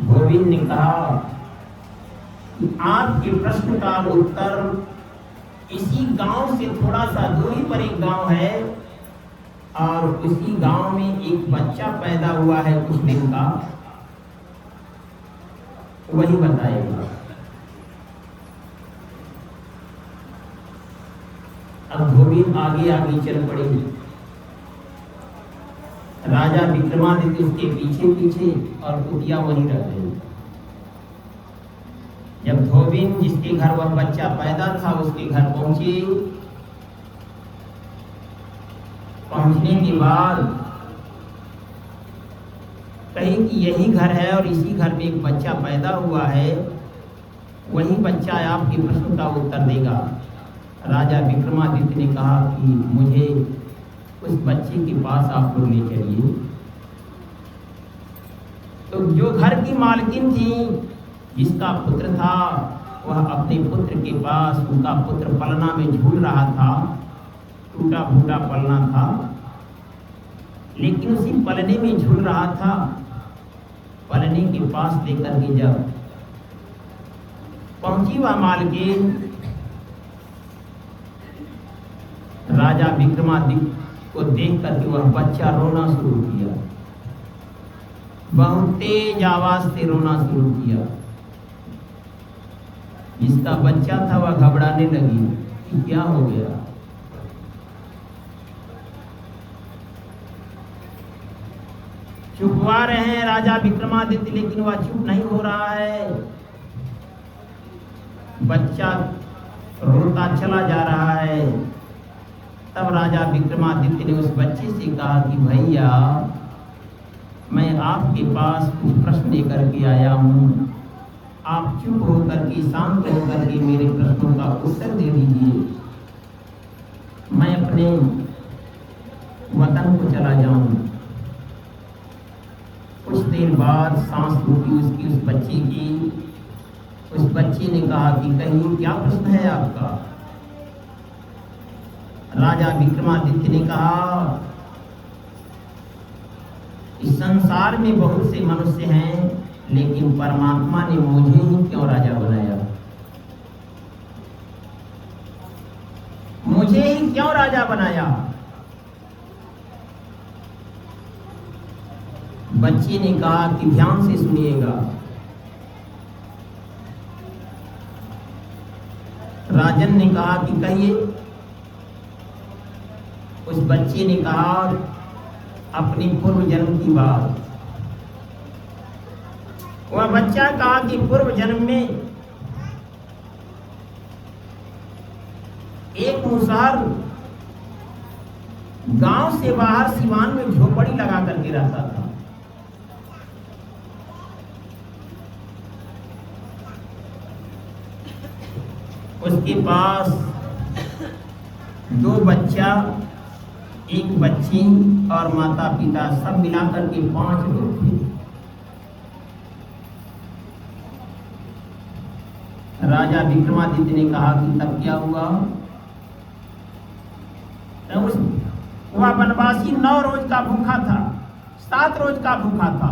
धोबिन ने कहा कि आपके प्रश्न का उत्तर इसी गांव से थोड़ा सा दूरी पर एक गांव है और उसी गांव में एक बच्चा पैदा हुआ है कुछ दिन का, वही बताएगा। अब धोबिन आगे आगे चल पड़े। राजा विक्रमादित्य उसके पीछे पीछे और कुटिया वहीं रह गई। जब धोबिन जिसके घर वह बच्चा पैदा था उसके घर पहुंचे, पहुंचने के बाद कही कि यही घर है और इसी घर में एक बच्चा पैदा हुआ है, वही बच्चा आपके प्रश्न का उत्तर देगा। राजा विक्रमादित्य ने कहा कि मुझे उस बच्चे के पास आप लोग ले चलिए। तो जो घर की मालकिन थी, जिसका पुत्र था, वह अपने पुत्र के पास, उनका पुत्र पलना में झूल रहा था, टूटा फूटा पलना था, लेकिन उसी पलने में झूल रहा था। पलने के पास लेकर के जब पहुंची वह मालकिन, राजा विक्रमादित्य को देख करके वह बच्चा रोना शुरू किया। बहुत तेज आवाज से रोना शुरू किया। जिसका बच्चा था वह घबराने लगी कि क्या हो गया। चुपवा रहे हैं राजा विक्रमादित्य, लेकिन वह चुप नहीं हो रहा है। बच्चा रोता चला जा रहा है। तब राजा विक्रमादित्य ने उस बच्चे से कहा कि भैया, मैं आपके पास कुछ प्रश्न लेकर के आया हूँ, आप चुप होकर के, शांत होकर के मेरे प्रश्नों का उत्तर दे दीजिए, मैं अपने वतन को चला जाऊं। कुछ देर बाद सांस रुकी उसकी, उस बच्चे की। उस बच्चे ने कहा कि कहिए क्या प्रश्न है आपका? राजा विक्रमादित्य ने कहा, इस संसार में बहुत से मनुष्य हैं, लेकिन परमात्मा ने मुझे ही क्यों राजा बनाया? मुझे ही क्यों राजा बनाया? बच्चे ने कहा कि ध्यान से सुनिएगा। राजन ने कहा कि कहिए। उस बच्चे ने कहा अपनी पूर्व जन्म की बात। वह बच्चा कहा कि पूर्व जन्म में एक मुसहर गांव से बाहर सिवान में झोपड़ी लगा करके रहता था। उसके पास 2 बच्चा, 1 बच्ची और माता पिता, सब मिलाकर के 5 लोग थे। राजा विक्रमादित्य ने कहा कि तब क्या हुआ? वह वनवासी 9 रोज का भूखा था, 7 रोज का भूखा था।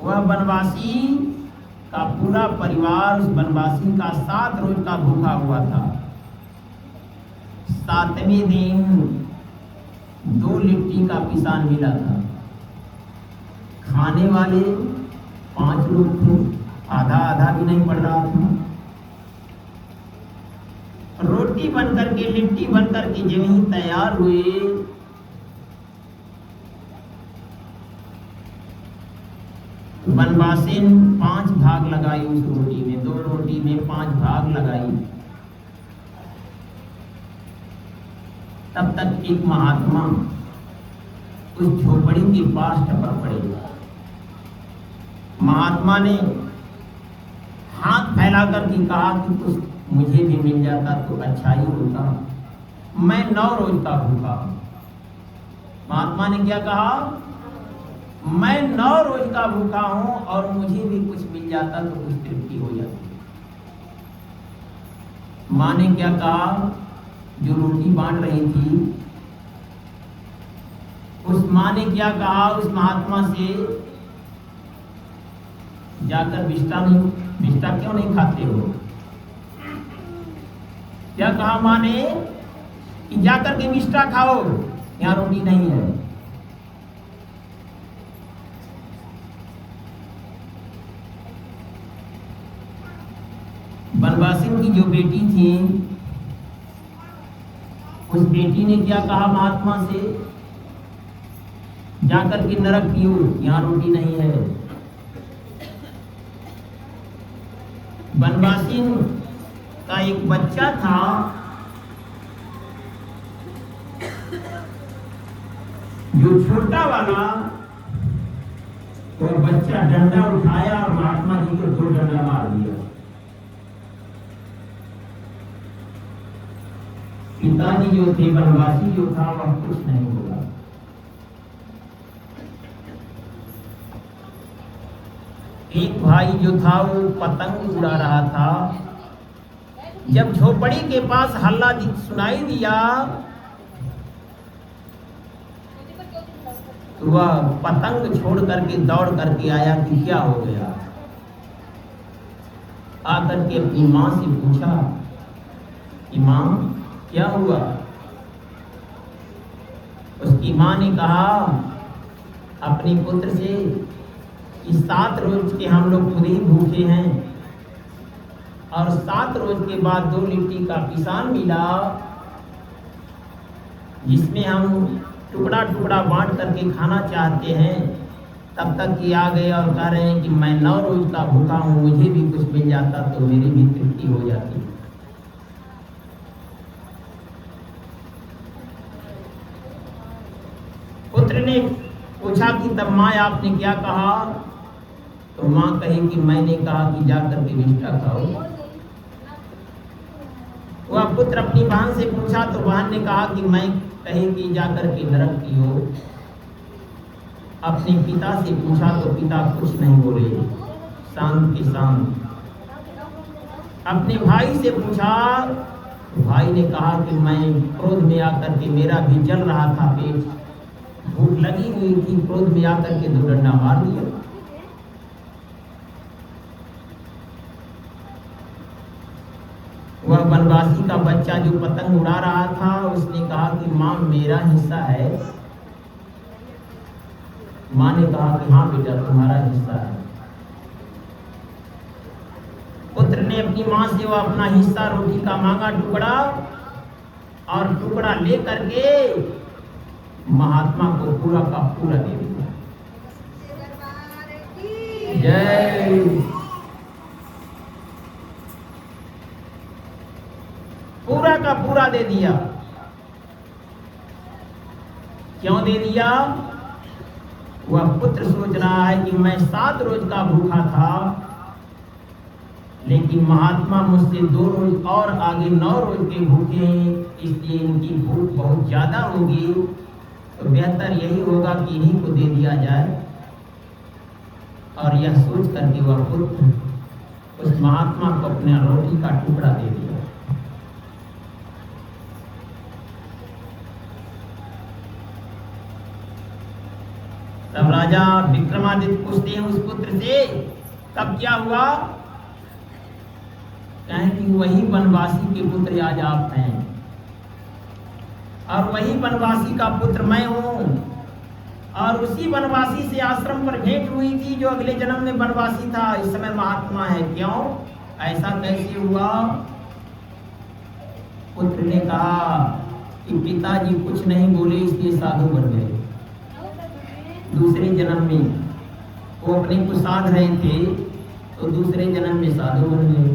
वह वनवासी का पूरा परिवार उस वनवासी का 7 रोज का भूखा हुआ था। 7वें दिन 2 लिट्टी का पिसान मिला था। खाने वाले 5 लोग थे, आधा आधा भी नहीं पड़ रहा था। रोटी बनकर के, लिट्टी बनकर के जब ही तैयार हुए, वनवासी 5 भाग लगाई उस रोटी में, 2 रोटी में 5 भाग लगाई। तब तक एक महात्मा उस झोपड़ी के पास टपक पड़े। महात्मा ने हाथ फैला करके कहा कि कुछ मुझे भी मिल जाता तो अच्छा ही होता, मैं 9 रोज का भूखा हूं। महात्मा ने क्या कहा? मैं 9 रोज का भूखा हूं और मुझे भी कुछ मिल जाता तो कुछ तृप्ति हो जाती। माँ ने क्या कहा? जो रोटी बांट रही थी उस माँ ने क्या कहा उस महात्मा से, जाकर बिस्टा क्यों नहीं खाते हो? क्या कहा माँ ने? कि जाकर के बिस्टा खाओ, यहाँ रोटी नहीं है। वनवासी की जो बेटी थी, उस बेटी ने क्या कहा महात्मा से? जाकर के नरक पियो, यहाँ रोटी नहीं है। वनवासी का एक बच्चा था, जो छोटा वाला, वो बच्चा डंडा उठाया और महात्मा जी को 2 डंडा मार दिया। पिताजी जो थे, वनवासी जो था, वह कुछ नहीं होगा। एक भाई जो था वो पतंग उड़ा रहा था। जब झोपड़ी के पास हल्ला सुनाई दिया तो वह पतंग छोड़ करके दौड़ करके आया कि क्या हो गया। आकर के अपनी माँ से पूछा कि माँ क्या हुआ? उसकी माँ ने कहा अपने पुत्र से कि 7 रोज के हम लोग खुद ही भूखे हैं और 7 रोज के बाद 2 लिट्टी का पिसान मिला, जिसमें हम टुकड़ा टुकड़ा बांट करके खाना चाहते हैं। तब तक ये आ गए और कह रहे हैं कि मैं 9 रोज का भूखा हूँ, मुझे भी कुछ मिल जाता तो मेरी भी तृप्ति हो जाती। पुत्र ने पूछा कि तब माँ आपने क्या कहा? तो माँ कही कि मैंने कहा कि जाकर के बिस्टा खाओ। वह पुत्र अपनी बहन से पूछा तो बहन ने कहा कि मैं कही कि जाकर के नरक पियो। अपने पिता से पूछा तो पिता कुछ नहीं बोले, शांत के शांत। अपने भाई से पूछा तो भाई ने कहा कि मैं क्रोध में आकर के, मेरा भी जल रहा था पेट, भूख लगी हुई थी, क्रोध में आकर के 2 डंडा मार दिया। वह वनवासी का बच्चा जो पतंग उड़ा रहा था, उसने कहा कि माँ मेरा हिस्सा है। माँ ने कहा कि हाँ बेटा तुम्हारा हिस्सा है। पुत्र ने अपनी माँ से वह अपना हिस्सा रोटी का मांगा टुकड़ा, और टुकड़ा ले करके महात्मा को पूरा का पूरा दे दिया। जय। पूरा का पूरा दे दिया। क्यों दे दिया? वह पुत्र सोच रहा है कि मैं 7 रोज का भूखा था, लेकिन महात्मा मुझसे 2 रोज और आगे 9 रोज के भूखे हैं, इसलिए इनकी भूख बहुत ज्यादा होगी, तो बेहतर यही होगा कि इन्हीं को दे दिया जाए। और यह सोच करके वह पुत्र उस महात्मा को अपने रोटी का टुकड़ा दे दिया। तब राजा विक्रमादित्य पूछते हैं उस पुत्र से, तब क्या हुआ? कहें कि वही वनवासी के पुत्र आज आप हैं, और वही वनवासी का पुत्र मैं हूं, और उसी वनवासी से आश्रम पर भेंट हुई थी जो अगले जन्म में वनवासी था, इस समय महात्मा है। क्यों? ऐसा कैसे हुआ? पुत्र ने कहा कि पिताजी कुछ नहीं बोले, इसलिए साधु बन गए। दूसरे जन्म में वो अपने को साध रहे थे, तो दूसरे जन्म में साधु बन गए।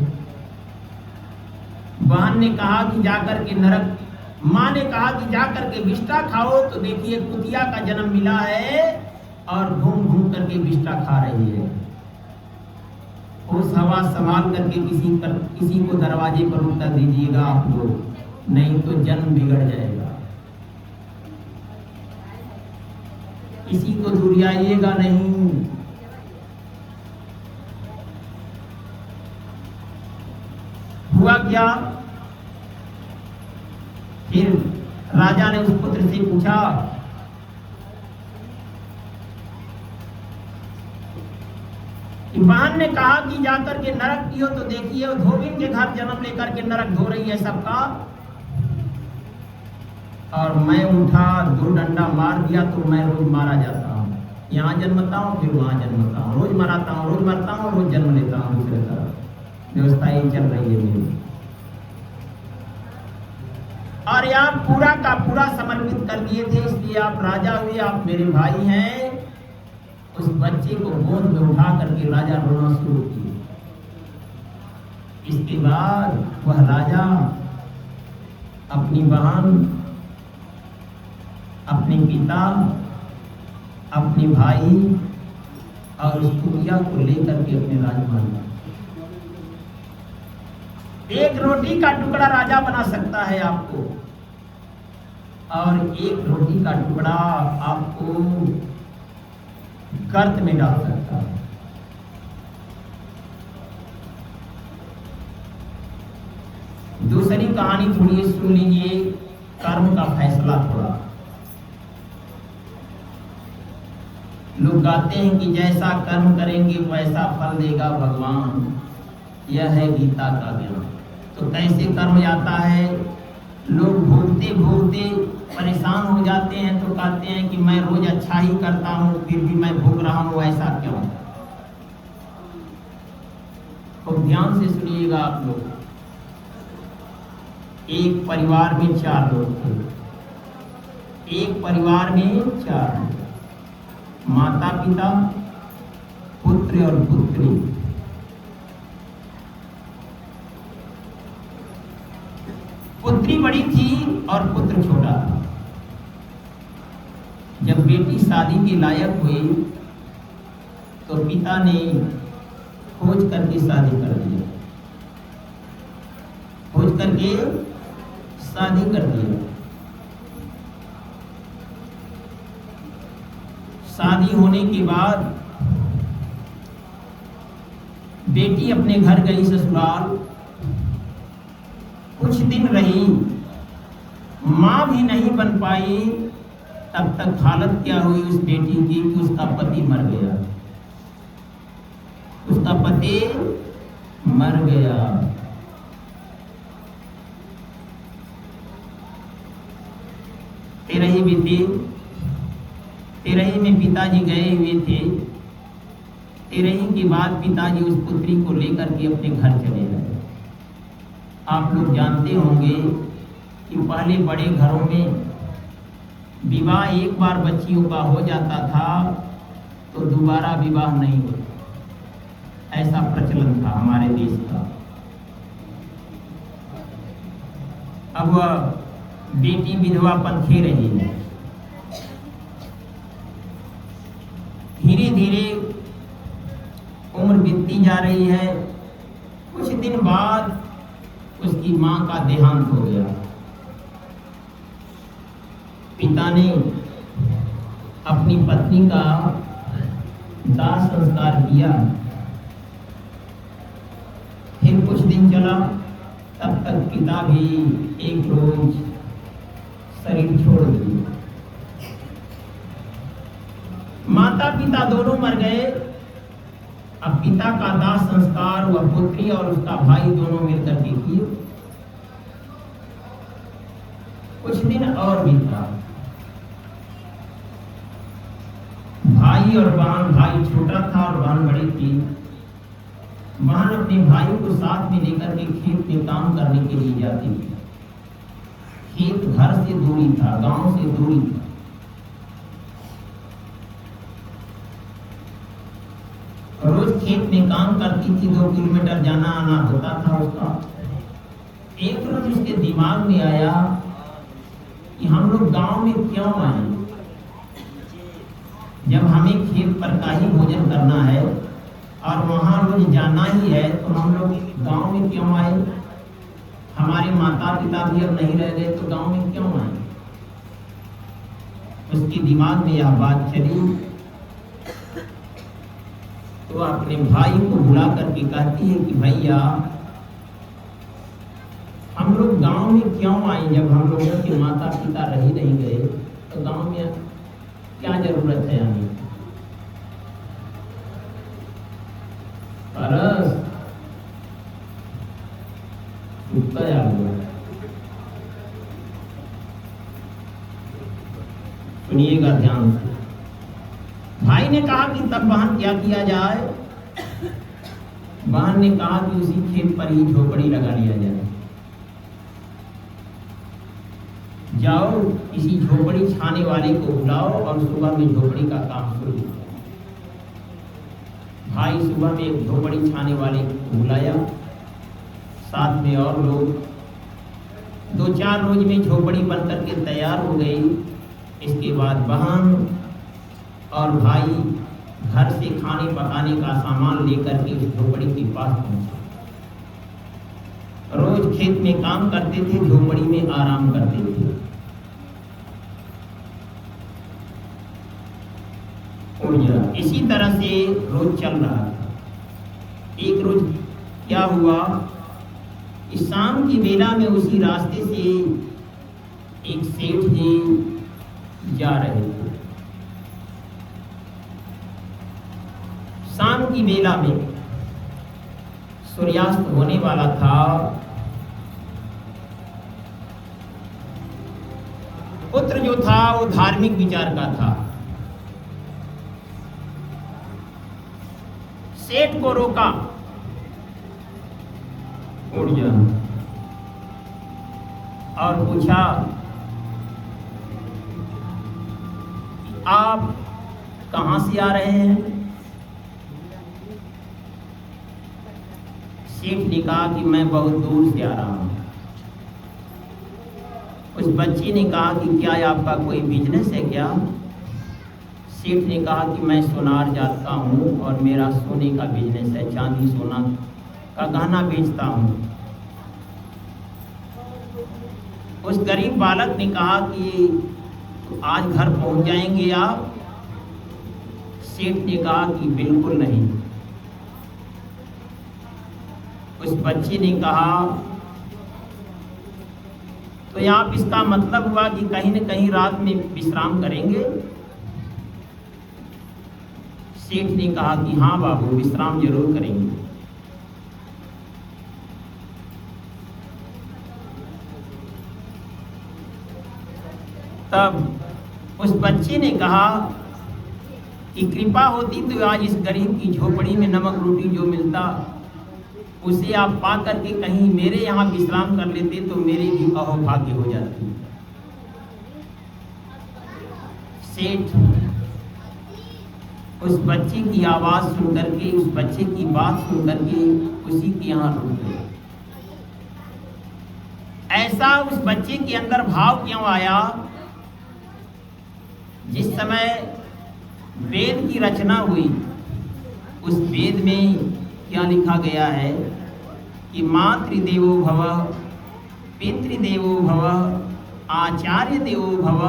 बहन ने कहा कि जाकर के नरक, माँ ने कहा कि जाकर के विष्ठा खाओ, तो देखिए कुतिया का जन्म मिला है और घूम घूम करके विष्ठा खा रही है। उस हवा संभाल करके किसी को दरवाजे पर उतर दीजिएगा आप लोग, नहीं तो जन्म बिगड़ जाएगा। किसी को दुरियाइएगा नहीं। हुआ क्या? फिर राजा ने उस पुत्र से पूछा, कि बहन ने कहा कि जाकर के नरक पियो, तो देखिए वो धोबिन के घर जन्म लेकर के नरक धो रही है सबका, और मैं उठा 2 डंडा मार दिया तो मैं रोज मारा जाता हूँ। यहाँ जन्मता हूँ, फिर वहाँ जन्मता हूँ, रोज मराता हूँ, रोज मरता हूँ, रोज जन्म लेता हूँ। दूसरे तरफ व्यवस्था ही चल रही है मेरी। और आप पूरा का पूरा समर्पित कर दिए थे, इसलिए आप राजा हुए, आप मेरे भाई हैं। उस बच्चे को गोद में उठा करके राजा रोना शुरू किए। इसके बाद वह राजा अपनी बहन, अपने पिता, अपने भाई और उस कुतिया को लेकर के अपने राजमहल में, एक रोटी का टुकड़ा राजा बना सकता है आपको, और एक रोटी का टुकड़ा आपको गर्त में डाल सकता है। दूसरी कहानी थोड़ी सुन लीजिए, कर्म का फैसला थोड़ा। लोग कहते हैं कि जैसा कर्म करेंगे वैसा फल देगा भगवान, यह है गीता का ज्ञान। तो कैसे कर्म आता है? लोग भोगते भोगते परेशान हो जाते हैं, तो कहते हैं कि मैं रोज अच्छा ही करता हूँ, फिर भी मैं भोग रहा हूँ, ऐसा क्यों? तो ध्यान से सुनिएगा आप लोग। एक परिवार में 4 लोग थे। एक परिवार में 4 लोग, माता पिता, पुत्र और पुत्री। पुत्री बड़ी थी और पुत्र छोटा था। जब बेटी शादी के लायक हुई तो पिता ने खोज करके शादी कर दी। खोज करके शादी कर दी। शादी होने के बाद बेटी अपने घर गई ससुराल। कुछ दिन रही, मां भी नहीं बन पाई। तब तक हालत क्या हुई उस बेटी की कि उसका पति मर गया। उसका पति मर गया। तेरही बीती। तेरही में पिताजी गए हुए थे। तेरही के बाद पिताजी उस पुत्री को लेकर के अपने घर चले गए। आप लोग जानते होंगे कि पहले बड़े घरों में विवाह एक बार बच्चियों का हो जाता था तो दोबारा विवाह नहीं होता, ऐसा प्रचलन था हमारे देश का। अब वह बेटी विधवा पंथे रही है। धीरे उम्र बीतती जा रही है। कुछ दिन बाद उसकी मां का देहांत हो गया। पिता ने अपनी पत्नी का दाह संस्कार किया। फिर कुछ दिन चला, तब तक पिता भी एक रोज शरीर छोड़ दिए। माता पिता दोनों मर गए। अब पिता का दाह संस्कार वह पुत्री और उसका भाई दोनों मिलकर के किए। कुछ दिन और बीता। भाई और बहन, भाई छोटा था और बहन बड़ी थी। बहन अपने भाई को साथ में लेकर के खेत में काम करने के लिए जाती थी। खेत घर से दूरी था, गांव से दूरी था। रोज खेत में काम करती थी, 2 किलोमीटर जाना आना होता था उसका। एक रोज उसके दिमाग में आया कि हम लोग गांव में क्यों आए, जब हमें खेत पर का ही भोजन करना है और वहां रोज जाना ही है, तो हम लोग गांव में क्यों आए। हमारे माता पिता भी अब नहीं रह गए, तो गांव में क्यों आए। उसके दिमाग में यह बात चली तो अपने भाई को बुला करके कहती है कि भैया, हम लोग गांव में क्यों आए, जब हम लोगों के माता पिता रह ही नहीं गए, तो गांव में क्या जरूरत है हमें। परस सुनिएगा ध्यान से। भाई ने कहा कि तब बहन क्या किया जाए। बहन ने कहा कि उसी खेत पर ही झोपड़ी लगा लिया जाए। जाओ किसी झोपड़ी छाने वाले को बुलाओ और सुबह में झोपड़ी का काम शुरू करो। भाई सुबह में एक झोपड़ी छाने वाले को बुलाया, साथ में और लोग। 2-4 रोज में झोपड़ी बनकर के तैयार हो गई। इसके बाद बहन और भाई घर से खाने पकाने का सामान लेकर के उस झोपड़ी के पास पहुंचे। रोज खेत में काम करते थे, झोपड़ी में आराम करते थे। इसी तरह से रोज चल रहा था। एक रोज क्या हुआ, इस शाम की बेला में उसी रास्ते से एक सेठ जी जा रहे थे। शाम की बेला में सूर्यास्त होने वाला था। पुत्र जो था वो धार्मिक विचार का था। सेठ को रोका, उड़ जा, और पूछा आप कहां से आ रहे हैं। सेठ ने कहा कि मैं बहुत दूर से आ रहा हूं। उस बच्चे ने कहा कि क्या आपका कोई बिजनेस है क्या। सेठ ने कहा कि मैं सोनार जाता हूं और मेरा सोने का बिजनेस है, चांदी सोना का गहना बेचता हूं। उस गरीब बालक ने कहा कि आज घर पहुंच जाएंगे आप। सेठ ने कहा कि बिल्कुल नहीं। उस बच्चे ने कहा तो आप इसका मतलब हुआ कि कहीं न कहीं रात में विश्राम करेंगे। सेठ ने कहा कि हाँ बाबू, विश्राम जरूर करेंगे। तब उस बच्चे ने कहा कि कृपा होती तो आज इस गरीब की झोपड़ी में नमक रोटी जो मिलता उसे आप पा करके कहीं मेरे यहाँ विश्राम कर लेते तो मेरी भी अहोभाग्य हो जाती। सेठ उस बच्चे की आवाज सुन करके, उस बच्चे की बात सुन करके उसी के यहाँ रुक गए। ऐसा उस बच्चे के अंदर भाव क्यों आया, जिस समय वेद की रचना हुई, उस वेद में क्या लिखा गया है कि मातृदेवो भव, पितृदेवो भव, आचार्य देवो भव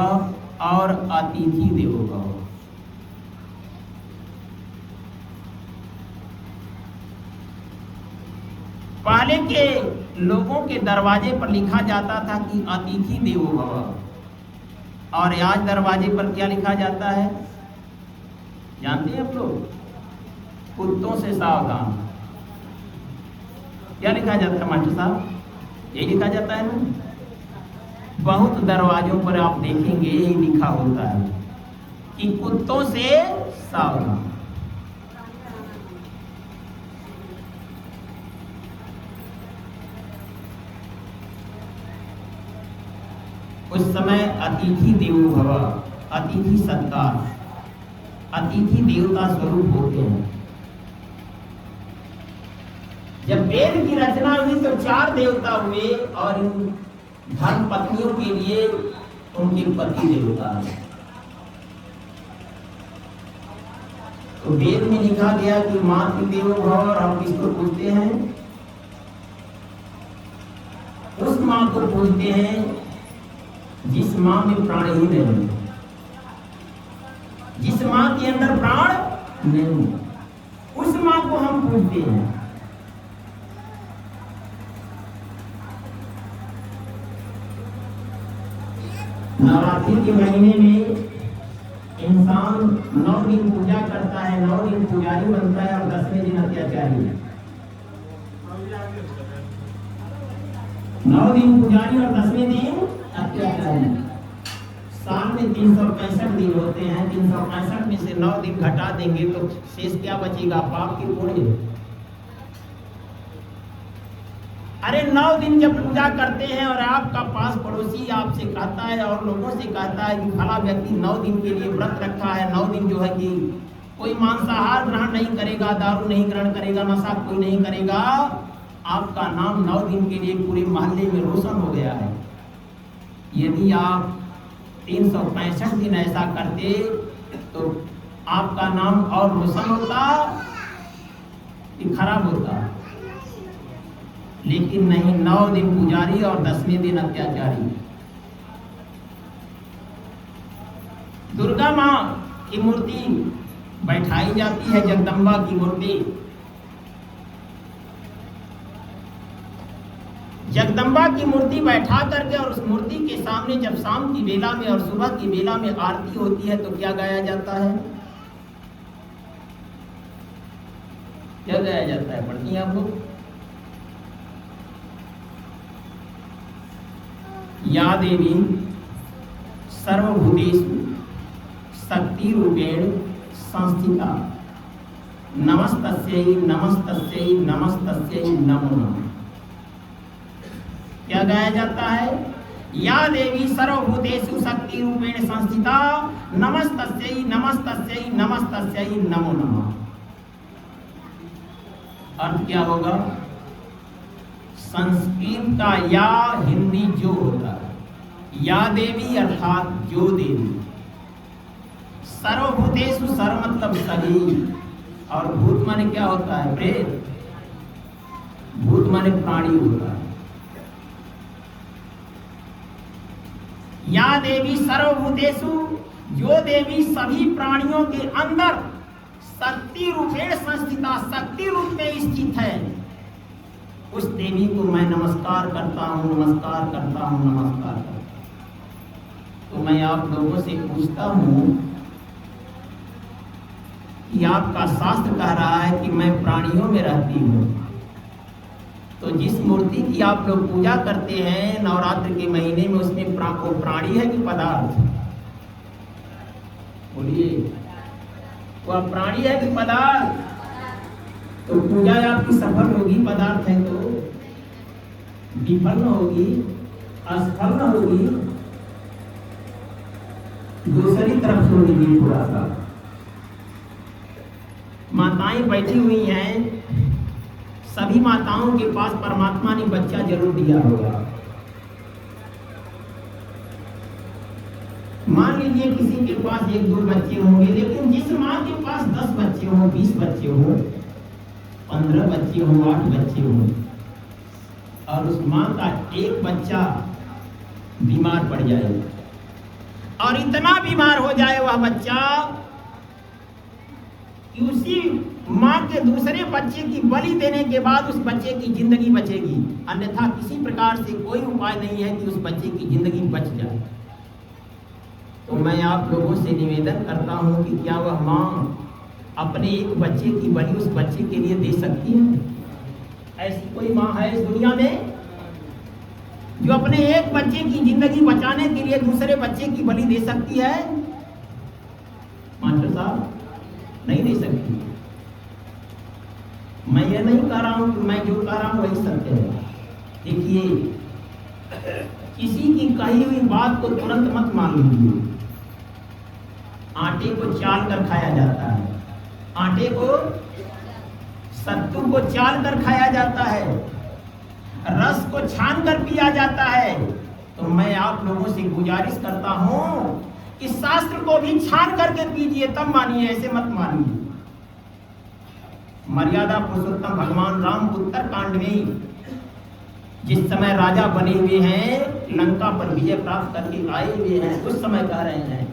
और अतिथि देवो भव। पहले के लोगों के दरवाजे पर लिखा जाता था कि अतिथि देवो भव, और आज दरवाजे पर क्या लिखा जाता है जानते हैं आप लोग? कुत्तों से सावधान। क्या लिखा जाता है मास्टर साहब? यही लिखा जाता है ना? बहुत दरवाजों पर आप देखेंगे यही लिखा होता है कि कुत्तों से सावधान। उस समय अतिथि देवो भव, अतिथि सत्कार, अतिथि देवता स्वरूप होते हैं। जब वेद की रचना हुई तो 4 देवता हुए और इन धर्म पत्नियों के लिए उनके पति देवता है। तो वेद में लिखा गया कि मातृदेवो भव, और हम किसको पूजते हैं? उस मां को पूजते हैं जिस मां में प्राण ही नहीं, जिस मां के अंदर प्राण नहीं, उस मां को हम पूजते हैं। नवरात्रि के महीने में इंसान 9 दिन पूजा करता है, 9 दिन पुजारी बनता है और 10वें दिन अत्याचारी। 9 दिन पुजारी और 10वें दिन अत्याचारी। साल में 365 दिन होते हैं, 365 में से 9 दिन घटा देंगे तो शेष क्या बचेगा? पाप की पुण्य। अरे 9 दिन जब पूजा करते हैं और आपका पास पड़ोसी आपसे कहता है और लोगों से कहता है कि फला व्यक्ति 9 दिन के लिए व्रत रखा है, 9 दिन जो है कि कोई मांसाहार ग्रहण नहीं करेगा, दारू नहीं ग्रहण करेगा, नशा कोई नहीं करेगा, आपका नाम 9 दिन के लिए पूरे मोहल्ले में रोशन हो गया है। यदि आप 365 दिन ऐसा करते तो आपका नाम और रोशन होता कि खराब होता? लेकिन नहीं, 9 दिन पुजारी और 10वें दिन अत्याचारी। दुर्गा मां की मूर्ति बैठाई जाती है, जगदम्बा की मूर्ति। जगदम्बा की मूर्ति बैठा करके और उस मूर्ति के सामने जब शाम की बेला में और सुबह की बेला में आरती होती है तो क्या गाया जाता है? क्या गाया जाता है? पढ़ती हैं आप लोग? या देवी सर्वभूतेषु शक्ति रूपेण संस्थिता नमस्तस्यै नमस्तस्यै नमस्तस्यै नमो नमः। क्या गाया जाता है? या देवी सर्वभूतेषु शक्ति रूपेण संस्थिता नमस्तस्यै नमस्तस्यै नमस्तस्यै नमो नमः। अर्थ क्या होगा? संस्कृत का या हिंदी जो होता है, या देवी अर्थात जो देवी, सर्वभूतेषु सर्व मतलब सभी, और भूत माने क्या होता है? प्रेत। भूत माने प्राणी होता है। या देवी सर्वभूतेषु, जो देवी सभी प्राणियों के अंदर शक्ति रूपेण संस्थिता, शक्ति रूप में स्थित है, उस देवी को मैं नमस्कार करता हूँ, नमस्कार करता हूँ, नमस्कार करता हूँ। तो मैं आप लोगों से पूछता हूँ कि आपका शास्त्र कह रहा है कि मैं प्राणियों में रहती हूँ, तो जिस मूर्ति की आप लोग पूजा करते हैं नवरात्र के महीने में, उसमें वो प्राणी है कि पदार्थ? बोलिए, वह प्राणी है कि पदार्थ? तो पूजा आपकी सफल होगी, पदार्थ है तो विफल न होगी, असफल न होगी, दूसरी तरफ होगी। थोड़ा सा माताएं बैठी हुई हैं, सभी माताओं के पास परमात्मा ने बच्चा जरूर दिया होगा। मान लीजिए किसी के पास 1-2 बच्चे होंगे, लेकिन जिस माँ के पास 10 बच्चे हो, 20 बच्चे हो, 15 बच्चे हो, 8 बच्चे हो, और उस माँ का एक बच्चा बीमार पड़ जाए और इतना बीमार हो जाए वह बच्चा कि उसी माँ के दूसरे बच्चे की बलि देने के बाद उस बच्चे की जिंदगी बचेगी, अन्यथा किसी प्रकार से कोई उपाय नहीं है कि उस बच्चे की जिंदगी बच जाए। तो मैं आप लोगों से निवेदन करता हूं कि क्या वह माँ अपने एक बच्चे की बलि उस बच्चे के लिए दे सकती है? ऐसी कोई माँ है इस दुनिया में जो अपने एक बच्चे की जिंदगी बचाने के लिए दूसरे बच्चे की बलि दे सकती है? मास्टर साहब, नहीं दे सकती। मैं ये नहीं कह रहा हूं कि मैं जो कह रहा हूं वही सत्य है। देखिए, किसी की कही हुई बात को तुरंत मत मान लीजिए। आटे को चाल कर खाया जाता है, आटे को, सत्तू को चाल कर खाया जाता है, रस को छान कर पिया जाता है। तो मैं आप लोगों से गुजारिश करता हूं कि शास्त्र को भी छान करके पीजिए, तब मानिए, ऐसे मत मानिए। मर्यादा पुरुषोत्तम भगवान राम उत्तरकांड में जिस समय राजा बने हुए हैं, लंका पर विजय प्राप्त करके आए हुए हैं, उस समय कह रहे हैं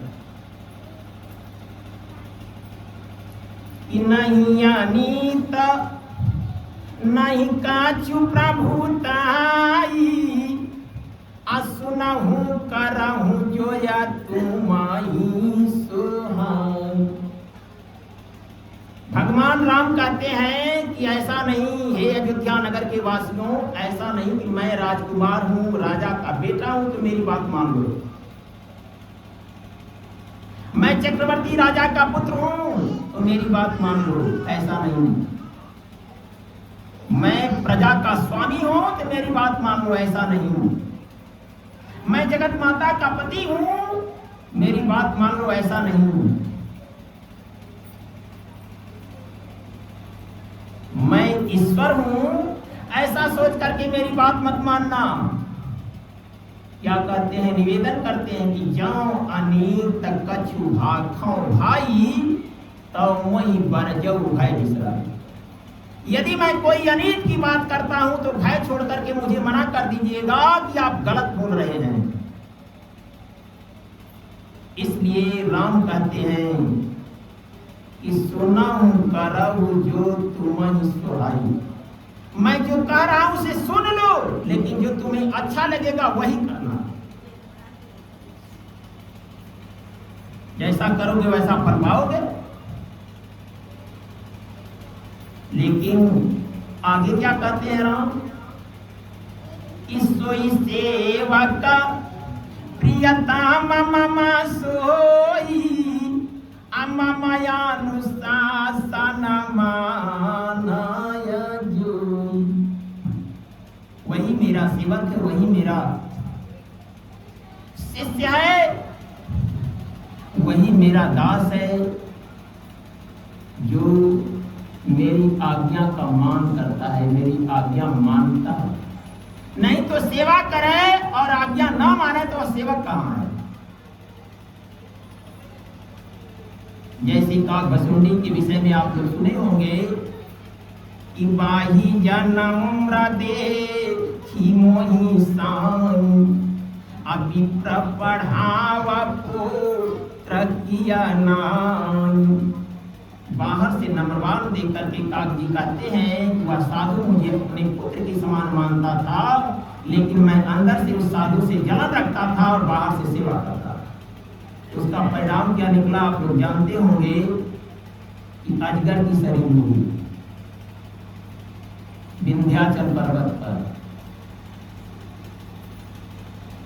कि नहीं अनीत नहीं काचु प्रभुताई, असुनहु करहु जो या तुमाही सुहाई। भगवान राम कहते हैं कि ऐसा नहीं, हे अयोध्या नगर के वासियों, ऐसा नहीं कि मैं राजकुमार हूं, राजा का बेटा हूं तो मेरी बात मान लो। मैं चक्रवर्ती राजा का पुत्र हूं तो मेरी बात मान लो, ऐसा नहीं। मैं प्रजा का स्वामी हूं तो मेरी बात मान लो, ऐसा नहीं। मैं जगत माता का पति हूं, मेरी बात मान लो, ऐसा नहीं। मैं ईश्वर हूं, ऐसा सोच करके मेरी बात मत मानना। क्या कहते हैं, निवेदन करते हैं कि जाओ अनेक तक कछु भाखों भाई, तो वही बरजऊ भय बिसरा। यदि मैं कोई अनीत की बात करता हूं तो भय छोड़ करके मुझे मना कर दीजिएगा कि आप गलत बोल रहे हैं। इसलिए राम कहते हैं कि सुनहु करहु जो तुमहि सोहाई। मैं जो कह रहा हूं उसे सुन लो, लेकिन जो तुम्हें अच्छा लगेगा वही करना। जैसा करोगे वैसा फल पाओगे। लेकिन आगे क्या कहते हैं राम, सोई सेवक प्रियता मम सोई, अममयानुशासन मानाय जोई। वही मेरा सेवक है, वही मेरा शिष्य है, वही मेरा दास है, जो मेरी आज्ञा का मान करता है, मेरी आज्ञा मानता है। नहीं तो सेवा करे और आज्ञा ना माने तो सेवक कहां है। जैसे काकभस्मुंडी के विषय में आप लोग सुने होंगे कि बाही जन्म देखी मोहि सान, अभी पढ़ाव पुत्र किया नाम। बाहर से नम्रवान देख करके काक जी कहते हैं कि वह साधु मुझे अपने पुत्र के समान मानता था, लेकिन मैं अंदर से उस साधु से जलन रखता था और बाहर से सेवा करता था। उसका परिणाम क्या निकला आप लोग जानते होंगे कि अजगर की शरीर हुई विंध्याचल पर्वत पर।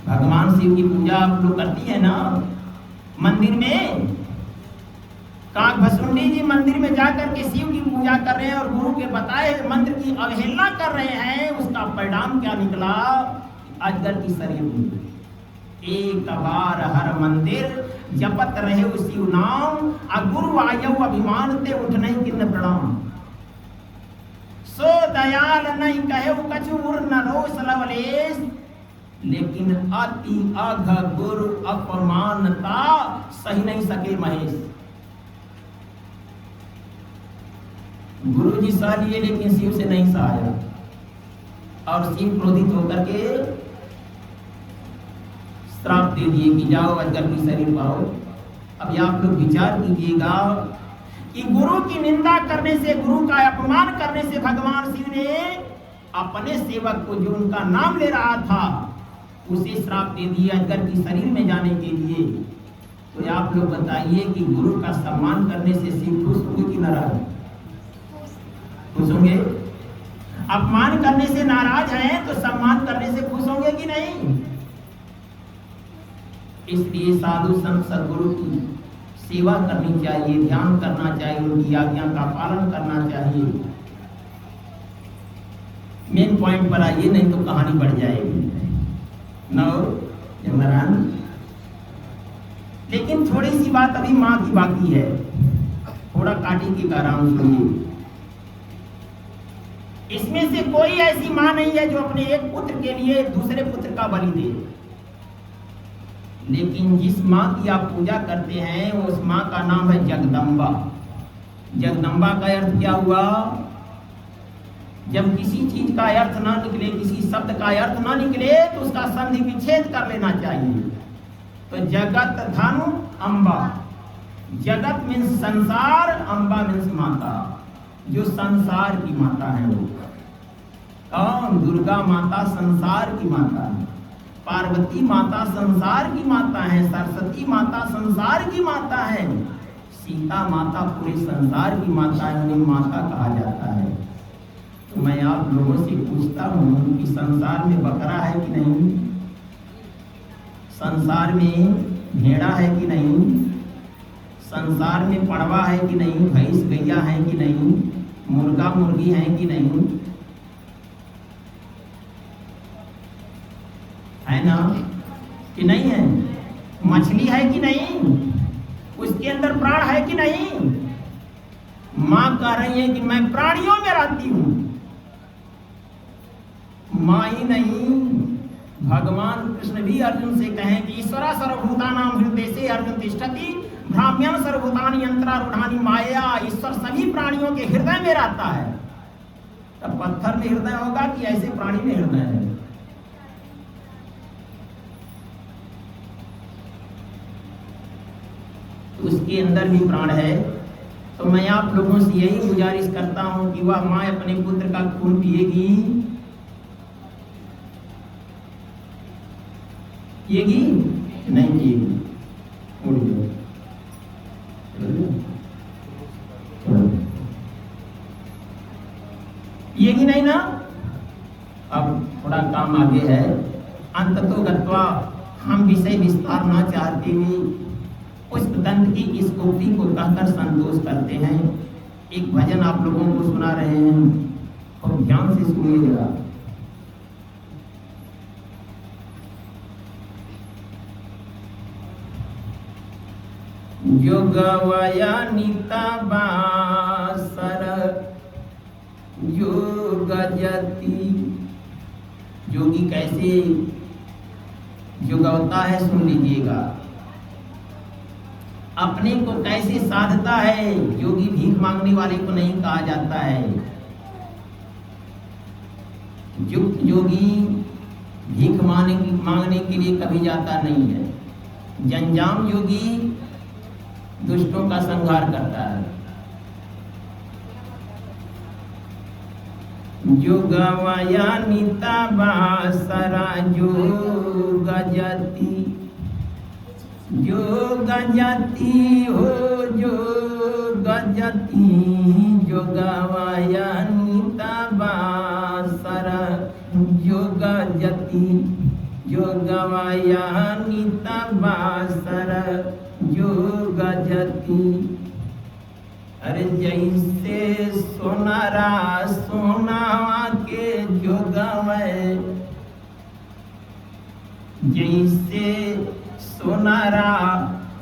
भगवान शिव की पूजा आप लोग करती है ना मंदिर में। काकभस्मुंडी जी मंदिर में जाकर के शिव की पूजा कर रहे हैं और गुरु के बताए मंत्र की अवहेलना कर रहे हैं। उसका परिणाम क्या निकला, अजगर की शरीर हुई। एक बार हर मंदिर जपत रहे उसी नाम, गुरु आयु अभिमान ते उठ नहीं किन्न प्रणाम। सो दयाल नहीं कहे कछु उर न रो सलवलेश, लेकिन अति अघ गुरु अपमानता सही नहीं सके महेश। गुरु जी सह लिए लेकिन शिव से नहीं सहाया और शिव क्रोधित होकर के श्राप दे दिए कि जाओ अजगर की शरीर पाओ। अब आप लोग विचार कीजिएगा कि गुरु की निंदा करने से, गुरु का अपमान करने से भगवान शिव ने अपने सेवक को जो उनका नाम ले रहा था उसे श्राप दे दिया अजगर की शरीर में जाने के लिए। तो आप लोग बताइए कि गुरु का सम्मान करने से शिव खुश होंगे कि नाराज? खुश होंगे। अपमान करने से नाराज हैं तो सम्मान करने से खुश होंगे कि नहीं? इसलिए साधु संत सद्गुरु की सेवा करनी चाहिए, ध्यान करना चाहिए, उनकी आज्ञा का पालन करना चाहिए। मेन पॉइंट पर आइए, नहीं तो कहानी बढ़ जाएगी। नारायण, लेकिन थोड़ी सी बात अभी माँ की बाकी है, थोड़ा काटी की आराम सुनिए। इसमें से कोई ऐसी माँ नहीं है जो अपने एक पुत्र के लिए दूसरे पुत्र का बलि दे, लेकिन जिस माँ की आप पूजा करते हैं उस माँ का नाम है जगदम्बा। जगदम्बा का अर्थ क्या हुआ? जब किसी चीज का अर्थ ना निकले, किसी शब्द का अर्थ ना निकले तो उसका संधि विच्छेद कर लेना चाहिए। तो जगत धनु अम्बा, जगत मीन्स संसार, अम्बा मीन्स माता, जो संसार की माता है वो। कौन? दुर्गा माता संसार की माता है, पार्वती माता संसार की माता है, सरस्वती माता संसार की माता है, सीता माता पूरे संसार की माता है, उन्हें माता कहा जाता है। तो मैं आप लोगों से पूछता हूँ कि संसार में बकरा है कि नहीं? संसार में भेड़ा है कि नहीं? संसार में पड़वा है कि नहीं? भैंस गैया है कि नहीं? मुर्गा मुर्गी है कि नहीं? है ना कि नहीं है? मछली है कि नहीं? उसके अंदर प्राण है कि नहीं? माँ कह रही है कि मैं प्राणियों में रहती हूँ। माँ ही नहीं, भगवान कृष्ण भी अर्जुन से कहें कि ईश्वरा सर्वभूतानां हृदयेषु अर्जुन तिष्ठति भ्राम्यन् सर्वभूतानि यंत्रारूढ़ानि माया। ईश्वर सभी प्राणियों के हृदय में रहता है। तब पत्थर में हृदय होगा कि ऐसे प्राणी में हृदय है? उसके अंदर भी प्राण है। तो मैं आप लोगों से यही गुजारिश करता हूं कि वह माँ अपने पुत्र का खून पिएगी, पिएगी नहीं पिएगी? पिएगी नहीं ना? अब थोड़ा काम आगे है। अंततो गत्वा हम विषय विस्तार ना चाहते हुए उस दंत की इस उक्ति को कहकर संतोष करते हैं। एक भजन आप लोगों को सुना रहे हैं और ध्यान से सुनिएगा। जो गवया नीता बासर जो गजती। जोगी कैसे जो गवता है सुन लीजिएगा। अपने को कैसे साधता है? योगी भीख मांगने वाले को नहीं कहा जाता है। युक्त योगी भीख मांगने के लिए कभी जाता नहीं है। जंजाम योगी दुष्टों का संहार करता है। जो गवया नीता बासरा जो गजती। जो गजती हो जो गजती। जो गवया नीता बासरा जो गजती। जो गवया नीता बासरा जो गजती। अरे जैसे सोनारा सोनावा के जो गवे। जैसे सोनारा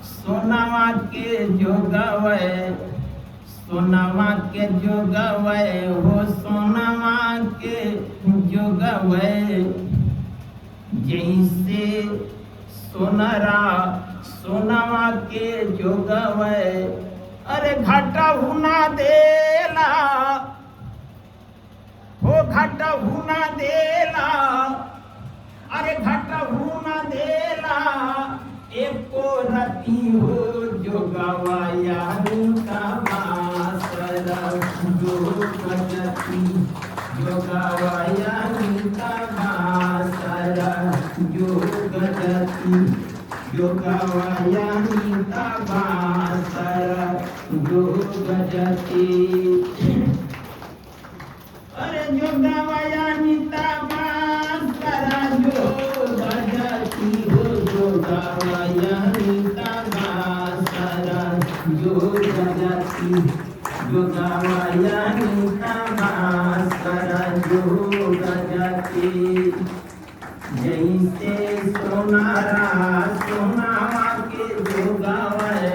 सोनावा के जो गवे। सोनावा के जो गवे हो सोनावा के जो गवे। जैसे सोनरा सोनावा के जोगवे अरे घाटा हुना देला हो घाटा हुना देला अरे घाटा हुना देला एको रती हो जोगवाया का मासरा जो गजती जोगवाया का मासरा जो गजती जोगवाया का मासरा जो गजती अरे जोगवाया नीता मासरा जो गजती हो जोगवाया नीता मासरा जो गजती जोगवाया नीता मासरा जो गजती जैसे सोनारा सोनावा के जोगवे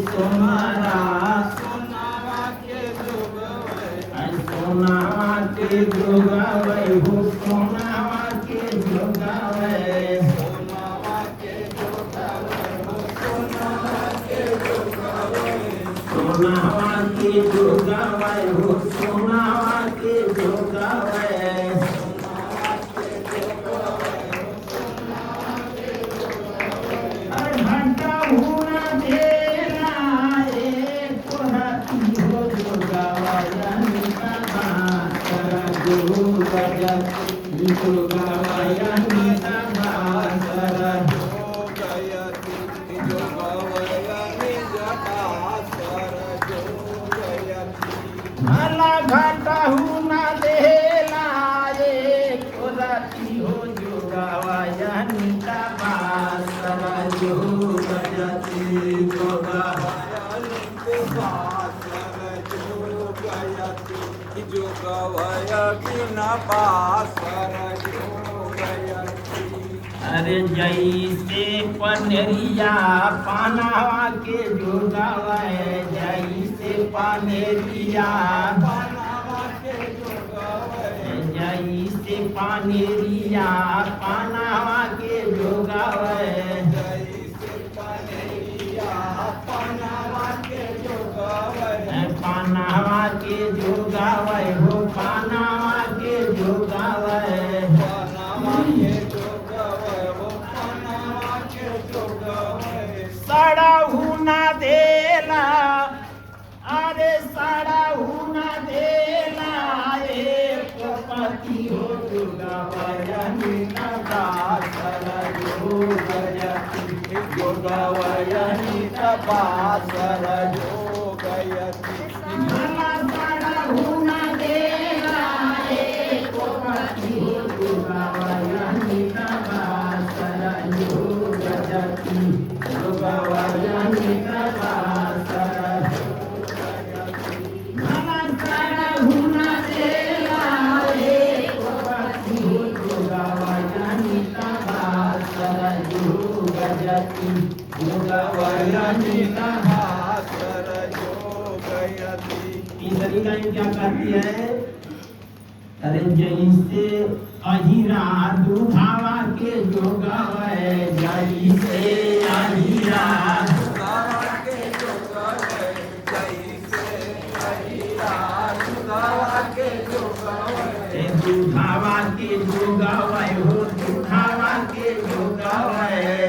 सोनारा सोनावा के जोगवे हो सोनावा के जोगवे सोनावा के जोगवे हो सोनावा के जोगवे अरे घंटा हुना देला एक राती हो जोगवाया नीता मासरा जो गजती जोगवाया नीता मासरा भला घाटा हुना देला एक राती हो जोगवाया नीता मासरा जो गजती जोगवाया बिना पासर जो गयती अरे जैसे पनेरिया पानावा के जोगवे जैसे पनेरिया जैसे पनेरिया पानावा के जोगवे पानावा के जोगवे हो पानावा के जोगवे साड़ा हुना देला अरे साड़ा हुना देला एक पति हो जोगवाया नीता मासरा जो गजती जोगवाया नीता पासर जो गयती भला साड़ा हुना देला एक पति हो जोगवाया नीता मासरा जो गजती जोगवाया नीता मासरा भला साड़ा हुना देला एक पति हो जोगवाया नीता मासरा जो गजती जोगवाया नीता पासर जो गयती तीसरी लाइन क्या कहती है अरे जैसे अहिरा दुधावा के जोगवे जैसे अहिरा दुधावा के जोगवे हो दुधावा के जोगवे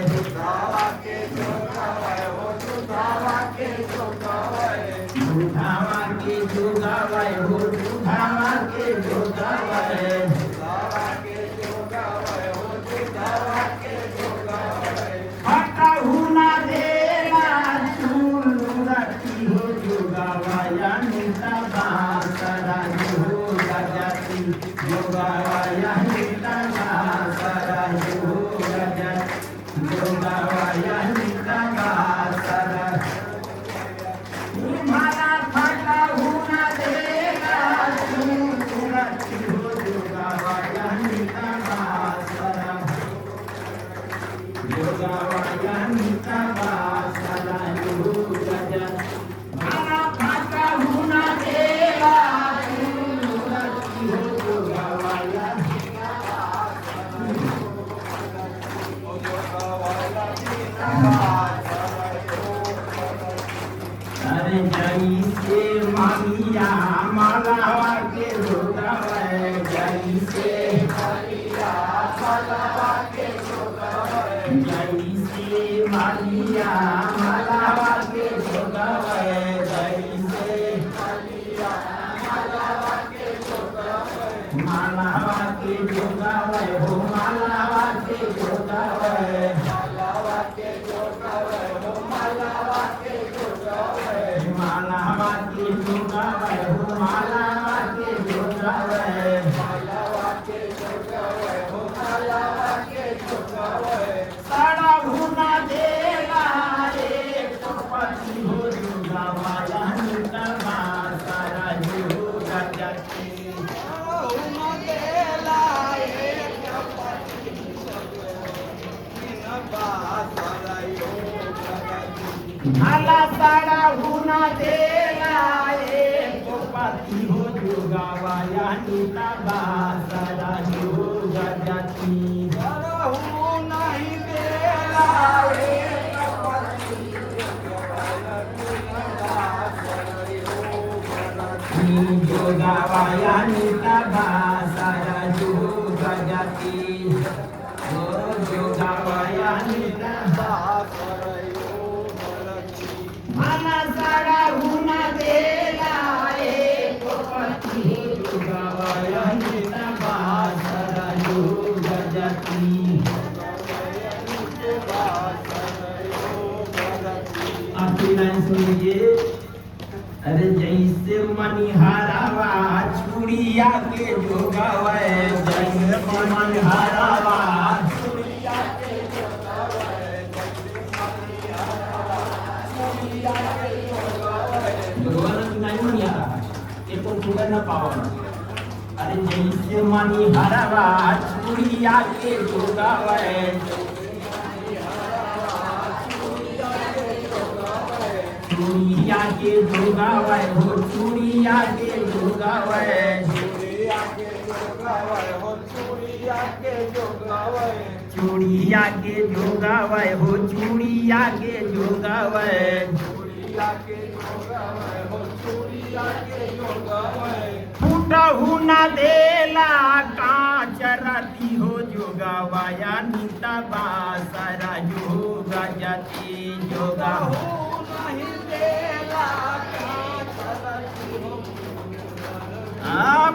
दुधावा के जोगवे हो दुधावा के जोगवे घाटा हुना देला चूरती हो जोगवाया नीता मासरा जो गजती जोगवाया नीता मासरा जो गजती जोगवाया नीता मासरा तुम्हारा घाटा हुना देला चूरती हो जोगवाया नीता मासरा जोगवाया नीता मासरा जो गजती भला घाटा हुना मालावा के जोगावे जैसे मालिया मालावा के जोगावे जैसे मालिया मालावा के जोगावे जैसे मालिया मालावा के जोगावे मालावा के जोगावे हो मालावा के जोगावे मालावा के जोगावे हो मालावा के जोगावे मालावा के जोगावे हो मालावा के जोगावे मालावा के जोगावे हो मालावा के जोगावे साड़ा भुना देला रे पति हो जोगावा यानी करवा सारा जोगा जाती भुना देला रे पति भाला साड़ा भुना देला रे पति हो जोगावा यानी करवा सारा जोगा जाती नहीं देला रे जोगावा यानी करवा सारा जोगा जाती हो जोगावा यानी करवा भाला साड़ा भुना देला रे पति हो जोगावा यानी करवा सारा जोगा जाती आखिरी लाइन सुनिए अरे जैसे मनिहारावा छुड़िया के जोगावे जैसे मनिहारावा छुड़िया के जोगावे जोगाना नहीं मनिया ये तो जुगा ना पावन अरे जैसे मनिहारावा छुड़िया के जोगावे चूड़िया के जोगावे हो चूड़िया के जोगावे चूड़िया के जोगावे हो चूड़िया के जोगावे चूड़िया के जोगावे हो चूड़िया के जोगावे चूड़िया के जोगावे हो चूड़िया के जोगावे फूटहु ना देला कांच रती हो जोगावा या नीता बासरा जोगा जाती जोगा हो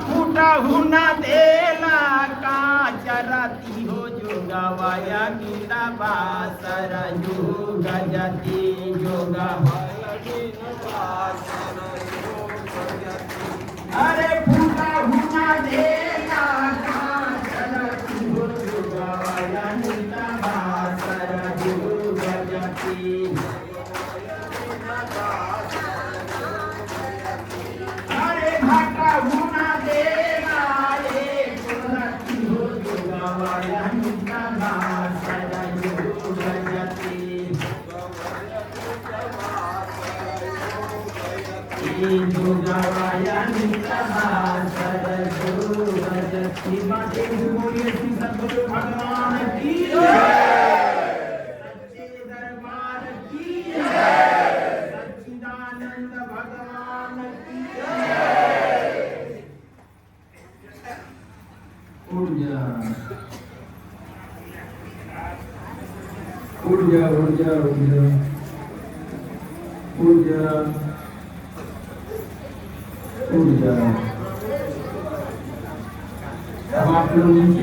फूटहु न देला कांच रती हो जोगावा या नीता बासरा जोगा जाती जोगा अरे फूटहु न देला कांच रती हो जोगावा या नीता बासरा जोगा जाती भाटा भुना देला रे रती हो जोगावा यानी करवा सारा जोगा जाती जोगावा यानी करवा सारा जोगा जाती बातें बोलिए श्री सद्गुरु भगवान की सच्चे दरबार की सच्चिदानंद भगवान की ऊर्जा ऊर्जा ऊर्जा ऊर्जा ऊर्जा ऊर्जा अब आप लोग